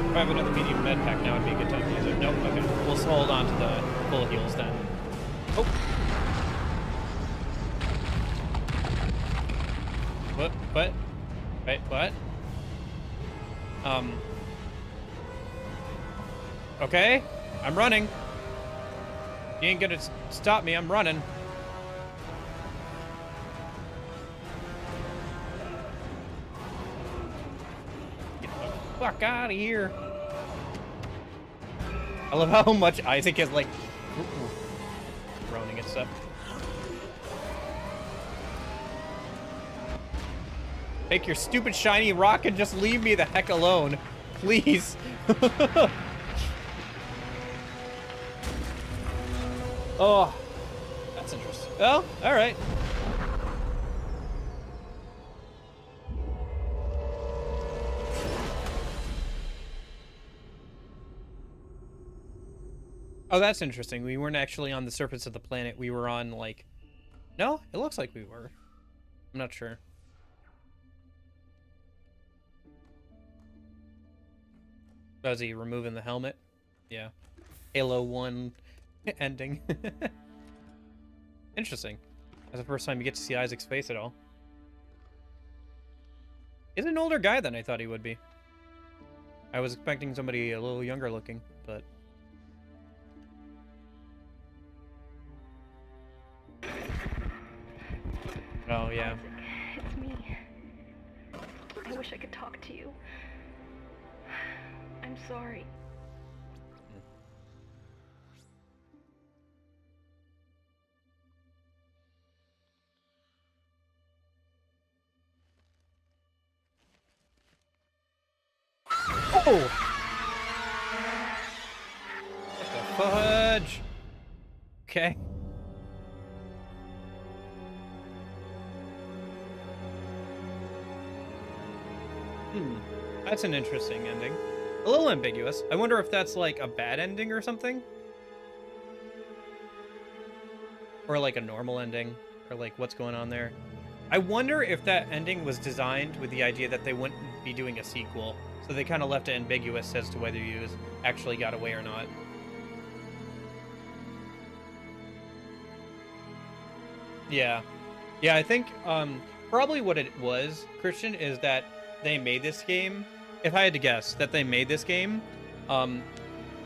If I have another medium med pack now, would be a good time to use it. Nope, okay. We'll hold on to the full heals then. Oh! What? Wait, what? Okay. I'm running. You ain't gonna stop me, I'm running. Get the fuck out of here. I love how much Isaac is like groaning and stuff. Take your stupid shiny rock and just leave me the heck alone, please. Oh, that's interesting. Oh, all right. Oh, that's interesting. We weren't actually on the surface of the planet. We were on, like... No, it looks like we were. I'm not sure. Was he removing the helmet? Yeah. Halo 1 ending. Interesting. That's the first time you get to see Isaac's face at all. He's an older guy than I thought he would be. I was expecting somebody a little younger looking, but... Oh, yeah. It's me. I wish I could talk to you. I'm sorry. Oh! What the fudge? Okay. That's an interesting ending. A little ambiguous. I wonder if that's like a bad ending or something? Or like a normal ending? Or like what's going on there? I wonder if that ending was designed with the idea that they wouldn't be doing a sequel. So they kind of left it ambiguous as to whether you actually got away or not. Yeah. Yeah, I think probably what it was, Christian, is that they made this game, if I had to guess, that they made this game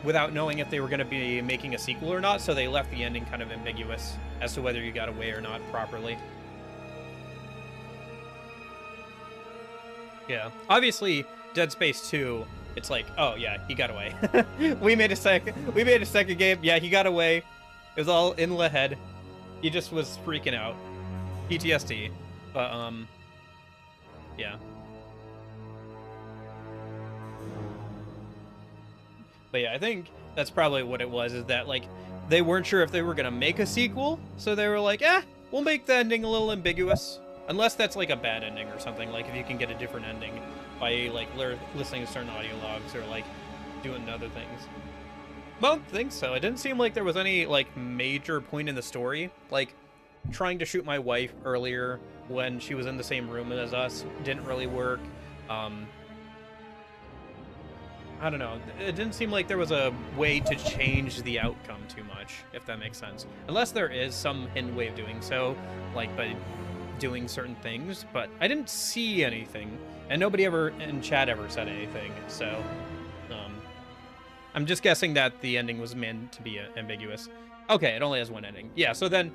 without knowing if they were going to be making a sequel or not, so they left the ending kind of ambiguous as to whether you got away or not properly. Yeah. Obviously, Dead Space 2, it's like, oh yeah, he got away. we made a second game. Yeah, he got away. It was all in the head. He just was freaking out. PTSD. But yeah. But yeah, I think that's probably what it was, is that, like, they weren't sure if they were going to make a sequel, so they were like, we'll make the ending a little ambiguous. Unless that's, like, a bad ending or something, like, if you can get a different ending by, like, listening to certain audio logs or, like, doing other things. I don't think so. It didn't seem like there was any, like, major point in the story. Like, trying to shoot my wife earlier when she was in the same room as us didn't really work. I don't know. It didn't seem like there was a way to change the outcome too much, if that makes sense. Unless there is some hidden way of doing so, like by doing certain things, but I didn't see anything, and nobody ever in chat ever said anything, so I'm just guessing that the ending was meant to be ambiguous. Okay, it only has one ending. Yeah, so then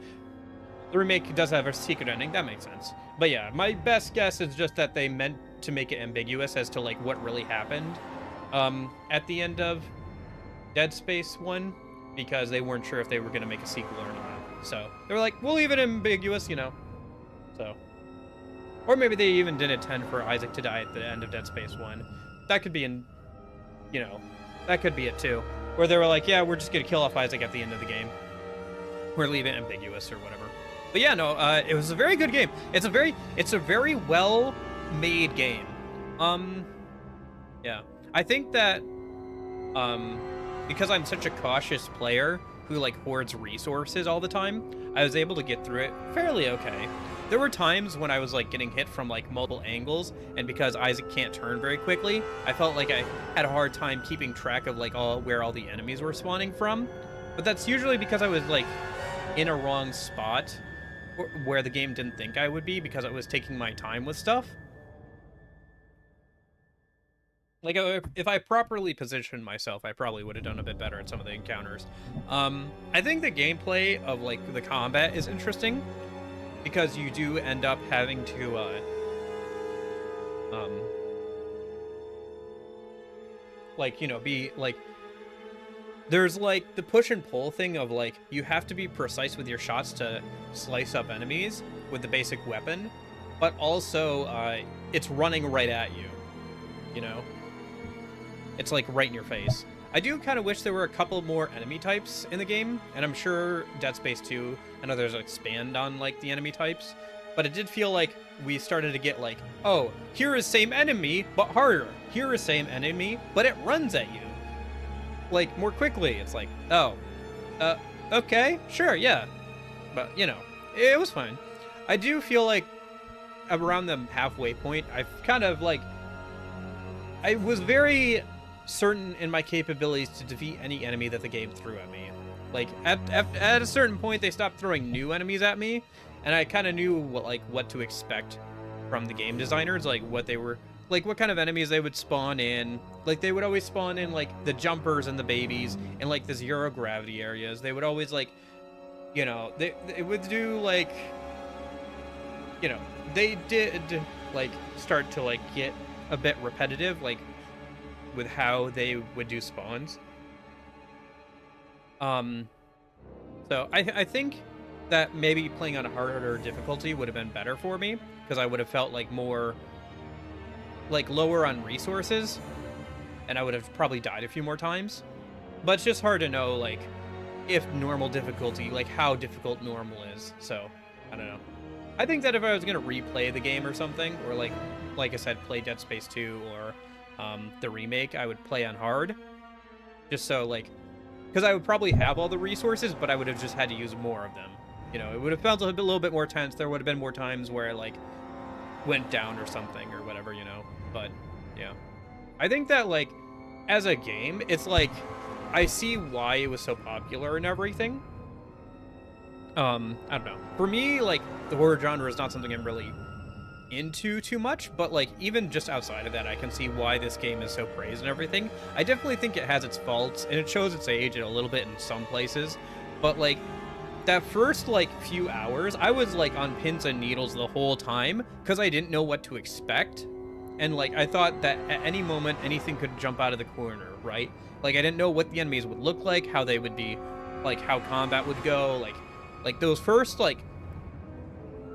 the remake does have a secret ending. That makes sense. But yeah, my best guess is just that they meant to make it ambiguous as to like what really happened at the end of Dead Space 1, because they weren't sure if they were going to make a sequel or not. So they were like, we'll leave it ambiguous, you know. So, or maybe they even did intend for Isaac to die at the end of Dead Space 1. That could be that could be it too. Where they were like, yeah, we're just going to kill off Isaac at the end of the game. We're leaving it ambiguous or whatever. But yeah, no, it was a very good game. It's a very well made game. Yeah. I think that because I'm such a cautious player who like hoards resources all the time, I was able to get through it fairly okay. There were times when I was like getting hit from like multiple angles, and because Isaac can't turn very quickly, I felt like I had a hard time keeping track of like where all the enemies were spawning from. But that's usually because I was like in a wrong spot where the game didn't think I would be, because I was taking my time with stuff. Like, if I properly positioned myself, I probably would have done a bit better at some of the encounters. I think the gameplay of, like, the combat is interesting, because you do end up having to, like, you know, be, like... There's, like, the push and pull thing of, like, you have to be precise with your shots to slice up enemies with the basic weapon, but also, it's running right at you, you know? It's like right in your face. I do kind of wish there were a couple more enemy types in the game, and I'm sure Dead Space 2 and others expand on like the enemy types, but it did feel like we started to get like, oh, here is same enemy, but harder. Here is same enemy, but it runs at you. Like, more quickly. It's like, oh, okay, sure, yeah. But, you know, it was fine. I do feel like around the halfway point, I've kind of like, I was very certain in my capabilities to defeat any enemy that the game threw at me. Like, at a certain point, they stopped throwing new enemies at me, and I kind of knew what to expect from the game designers, like what they were, like what kind of enemies they would spawn in. Like, they would always spawn in like the jumpers and the babies in like the zero gravity areas. They would always like, you know, they would do like, you know, they did like start to like get a bit repetitive, like with how they would do spawns. So I think that maybe playing on a harder difficulty would have been better for me, because I would have felt like more like lower on resources, and I would have probably died a few more times. But it's just hard to know like if normal difficulty, like how difficult normal is. So I don't know. I think that if I was gonna replay the game or something, or like I said, play Dead Space 2 or the remake, I would play on hard, just so like, because I would probably have all the resources, but I would have just had to use more of them. You know, it would have felt a little bit more tense. There would have been more times where I like went down or something or whatever, you know. But yeah, I think that like as a game, it's like I see why it was so popular and everything. I don't know. For me, like the horror genre is not something I'm really into too much, but like even just outside of that, I can see why this game is so praised and everything. I definitely think it has its faults, and it shows its age a little bit in some places, but like that first like few hours, I was like on pins and needles the whole time because I didn't know what to expect, and like I thought that at any moment anything could jump out of the corner, right? Like I didn't know what the enemies would look like, how they would be, like how combat would go, like those first like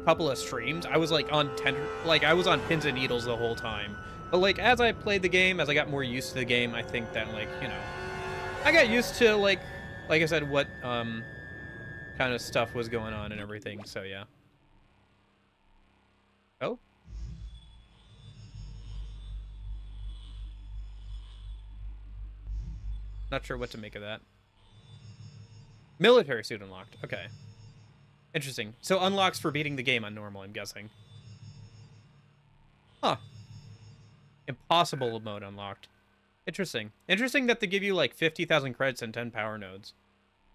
couple of streams, I was like I was on pins and needles the whole time. But like as I played the game, as I got more used to the game, I think that like, you know, I got used to like I said, what kind of stuff was going on and everything. So yeah. Oh. Not sure what to make of that. Military suit unlocked. Okay. Interesting. So unlocks for beating the game on normal, I'm guessing. Huh. Impossible mode unlocked. Interesting. Interesting that they give you like 50,000 credits and 10 power nodes.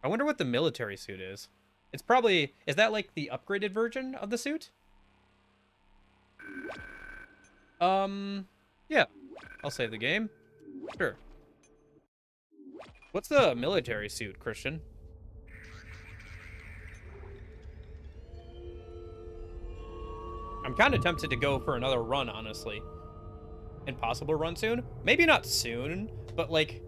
I wonder what the military suit is. It's probably... Is that like the upgraded version of the suit? Yeah. I'll save the game. Sure. What's the military suit, Christian? I'm kind of tempted to go for another run, honestly. Impossible run soon? Maybe not soon, but like,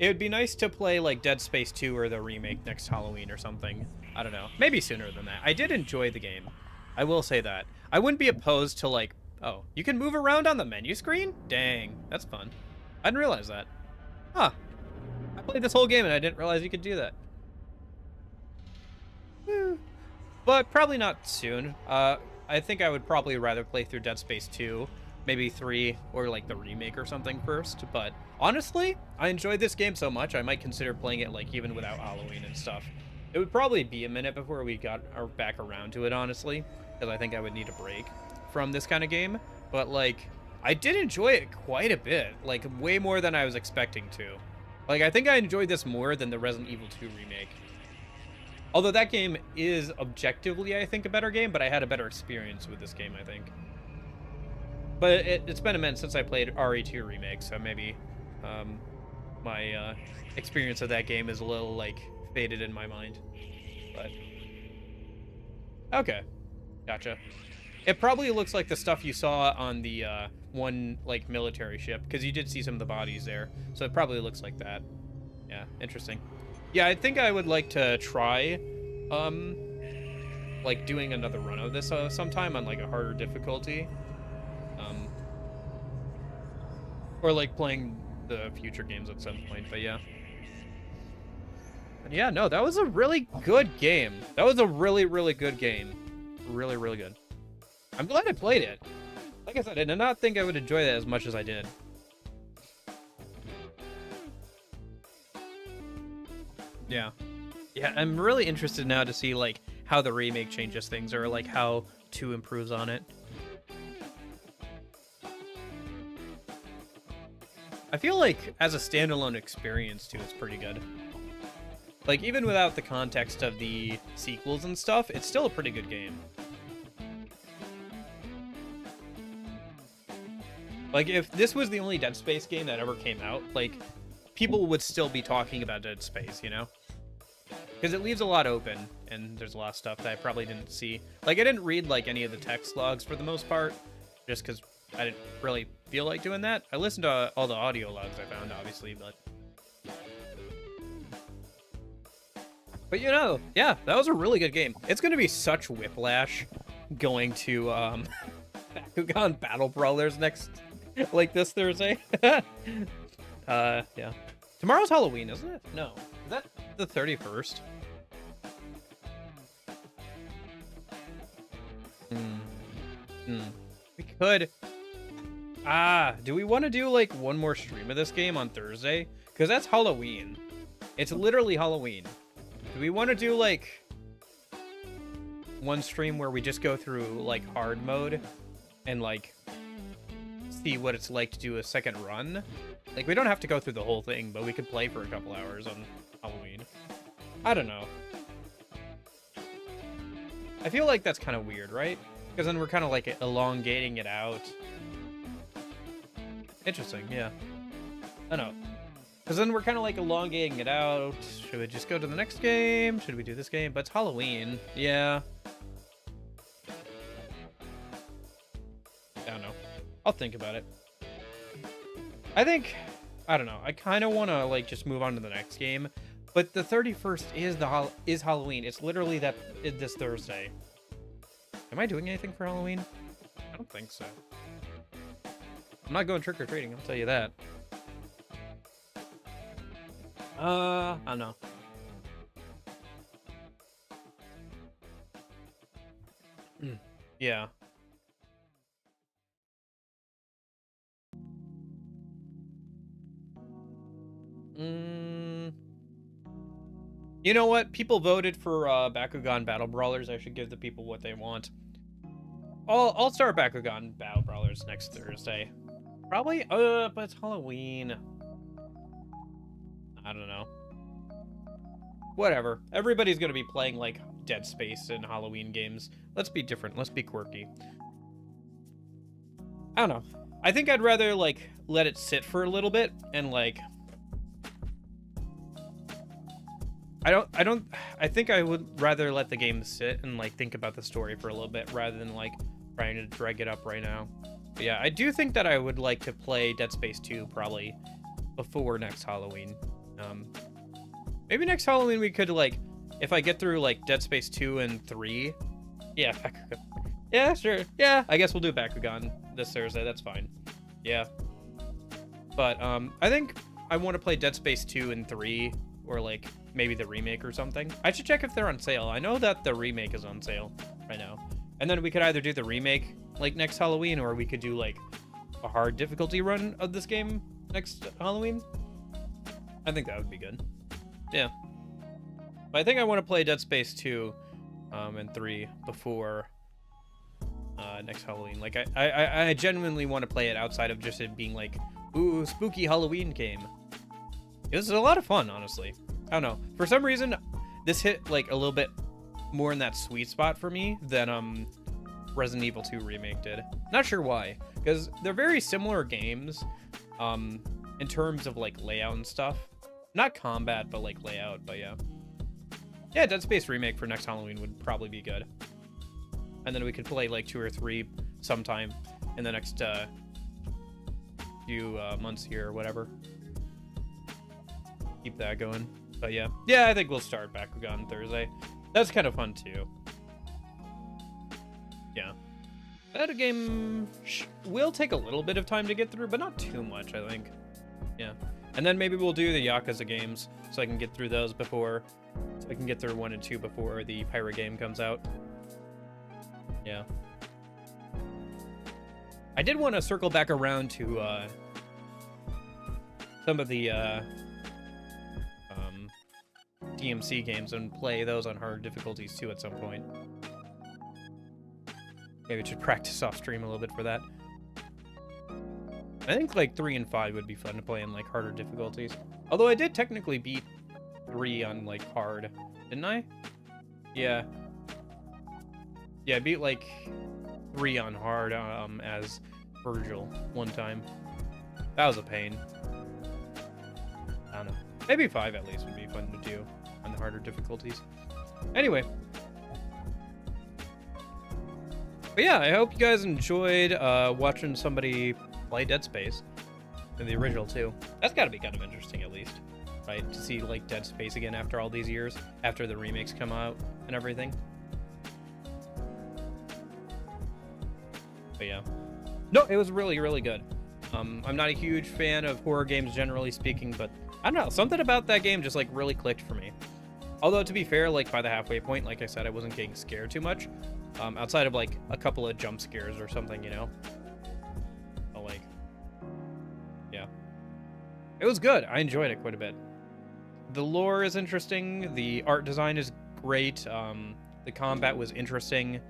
it would be nice to play like Dead Space 2 or the remake next Halloween or something. I don't know. Maybe sooner than that. I did enjoy the game. I will say that. I wouldn't be opposed to like, oh, you can move around on the menu screen? Dang, that's fun. I didn't realize that. Huh. I played this whole game and I didn't realize you could do that. But probably not soon. I think I would probably rather play through Dead Space 2, maybe 3, or like the remake or something first. But honestly, I enjoyed this game so much, I might consider playing it like even without Halloween and stuff. It would probably be a minute before we got our back around to it, honestly, because I think I would need a break from this kind of game. But like, I did enjoy it quite a bit, like way more than I was expecting to. Like, I think I enjoyed this more than the Resident Evil 2 remake. Although that game is objectively, I think, a better game, but I had a better experience with this game, I think. But it's been a minute since I played RE2 Remake, so maybe my experience of that game is a little, like, faded in my mind. But, okay. Gotcha. It probably looks like the stuff you saw on the one, like, military ship, because you did see some of the bodies there, so it probably looks like that. Yeah, interesting. Yeah, I think I would like to try, like, doing another run of this sometime on, like, a harder difficulty. Or, like, playing the future games at some point, but yeah. But yeah, no, that was a really good game. That was a really, really good game. Really, really good. I'm glad I played it. Like I said, I did not think I would enjoy that as much as I did. Yeah. Yeah, I'm really interested now to see, like, how the remake changes things, or, like, how 2 improves on it. I feel like, as a standalone experience, too, it's pretty good. Like, even without the context of the sequels and stuff, it's still a pretty good game. Like, if this was the only Dead Space game that ever came out, like, people would still be talking about Dead Space, you know? Because it leaves a lot open, and there's a lot of stuff that I probably didn't see. Like, I didn't read, like, any of the text logs for the most part, just because I didn't really feel like doing that. I listened to all the audio logs I found, obviously, but... But, you know, yeah, that was a really good game. It's going to be such whiplash going to, Bakugan Battle Brawlers next, like, this Thursday. Yeah. Tomorrow's Halloween, isn't it? No. Is that the 31st? We could... do we want to do, like, one more stream of this game on Thursday? Because that's Halloween. It's literally Halloween. Do we want to do, like, one stream where we just go through, like, hard mode and, like, see what it's like to do a second run? Like, we don't have to go through the whole thing, but we could play for a couple hours on Halloween. I don't know. I feel like that's kind of weird, right? Because then we're kind of, like, elongating it out. Interesting, yeah. I don't know. Because then we're kind of, like, elongating it out. Should we just go to the next game? Should we do this game? But it's Halloween. Yeah. I don't know. I'll think about it. I think... I don't know. I kind of want to, like, just move on to the next game. But the 31st is Halloween. It's literally this Thursday. Am I doing anything for Halloween? I don't think so. I'm not going trick-or-treating, I'll tell you that. I don't know. Yeah. You know what? People voted for Bakugan Battle Brawlers. I should give the people what they want. I'll start Bakugan Battle Brawlers next Thursday. Probably? But it's Halloween. I don't know. Whatever. Everybody's gonna be playing, like, Dead Space and Halloween games. Let's be different. Let's be quirky. I don't know. I think I'd rather, like, let it sit for a little bit and, like... I think I would rather let the game sit and, like, think about the story for a little bit rather than, like, trying to drag it up right now. But yeah, I do think that I would like to play Dead Space 2 probably before next Halloween. Maybe next Halloween we could, like, if I get through, like, Dead Space 2 and 3... Yeah, Bakugan. Yeah, sure. Yeah, I guess we'll do Bakugan this Thursday. That's fine. Yeah. But, I think I want to play Dead Space 2 and 3, or, like, maybe the remake or something. I should check if they're on sale. I know that the remake is on sale right now. And then we could either do the remake, like, next Halloween, or we could do, like, a hard difficulty run of this game next Halloween. I think that would be good. Yeah. But I think I want to play Dead Space 2 and 3 before next Halloween. Like, I genuinely want to play it outside of just it being like, ooh, spooky Halloween game. It was a lot of fun, honestly. I don't know. For some reason, this hit, like, a little bit more in that sweet spot for me than Resident Evil 2 Remake did. Not sure why. Because they're very similar games in terms of, like, layout and stuff. Not combat, but, like, layout, but yeah. Yeah, Dead Space Remake for next Halloween would probably be good. And then we could play, like, 2 or 3 sometime in the next few months here or whatever. Keep that going. But yeah. Yeah, I think we'll start Bakugan Thursday. That's kind of fun, too. Yeah. That game will take a little bit of time to get through, but not too much, I think. Yeah. And then maybe we'll do the Yakuza games, so I can get through those before... So I can get through 1 and 2 before the Pirate game comes out. Yeah. I did want to circle back around to some of the DMC games and play those on hard difficulties too at some point. Maybe we should practice off stream a little bit for that. I think like 3 and 5 would be fun to play in like harder difficulties. Although I did technically beat 3 on like hard, didn't I? Yeah. Yeah, I beat like 3 on hard as Virgil one time. That was a pain. I don't know. Maybe 5 at least would be fun to do on the harder difficulties. Anyway. But yeah, I hope you guys enjoyed watching somebody play Dead Space. And the original too. That's gotta be kind of interesting at least. Right? To see like Dead Space again after all these years. After the remakes come out and everything. But yeah. No, it was really, really good. I'm not a huge fan of horror games generally speaking, but I don't know, something about that game just like really clicked for me. Although to be fair, like by the halfway point, like I said, I wasn't getting scared too much. Outside of like a couple of jump scares or something, you know? But like, yeah. It was good. I enjoyed it quite a bit. The lore is interesting. The art design is great. The combat was interesting.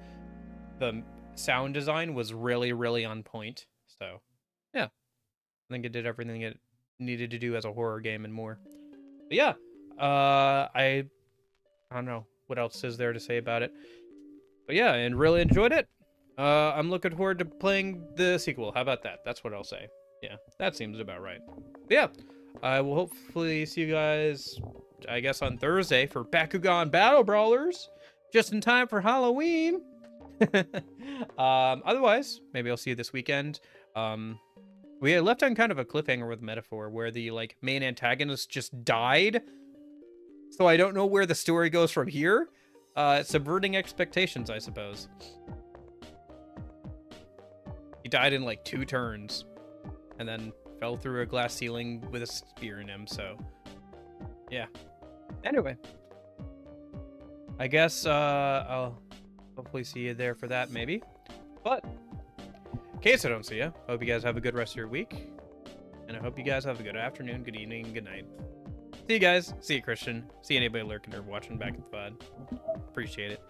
The sound design was really, really on point. So, yeah. I think it did everything it needed to do as a horror game and more. But yeah, I don't know what else is there to say about it. But yeah, and really enjoyed it. I'm looking forward to playing the sequel. How about that? That's what I'll say. Yeah, that seems about right. But yeah, I will hopefully see you guys, I guess, on Thursday for Bakugan Battle Brawlers. Just in time for Halloween. Otherwise, maybe I'll see you this weekend. We left on kind of a cliffhanger with Metaphor where the like main antagonist just died. So I don't know where the story goes from here. Subverting expectations, I suppose. He died in like 2 turns and then fell through a glass ceiling with a spear in him, so yeah. Anyway, I guess I'll hopefully see you there for that, maybe. But in case I don't see you, I hope you guys have a good rest of your week. And I hope you guys have a good afternoon, good evening, good night. See you guys. See you, Christian. See anybody lurking or watching back at the pod. Appreciate it.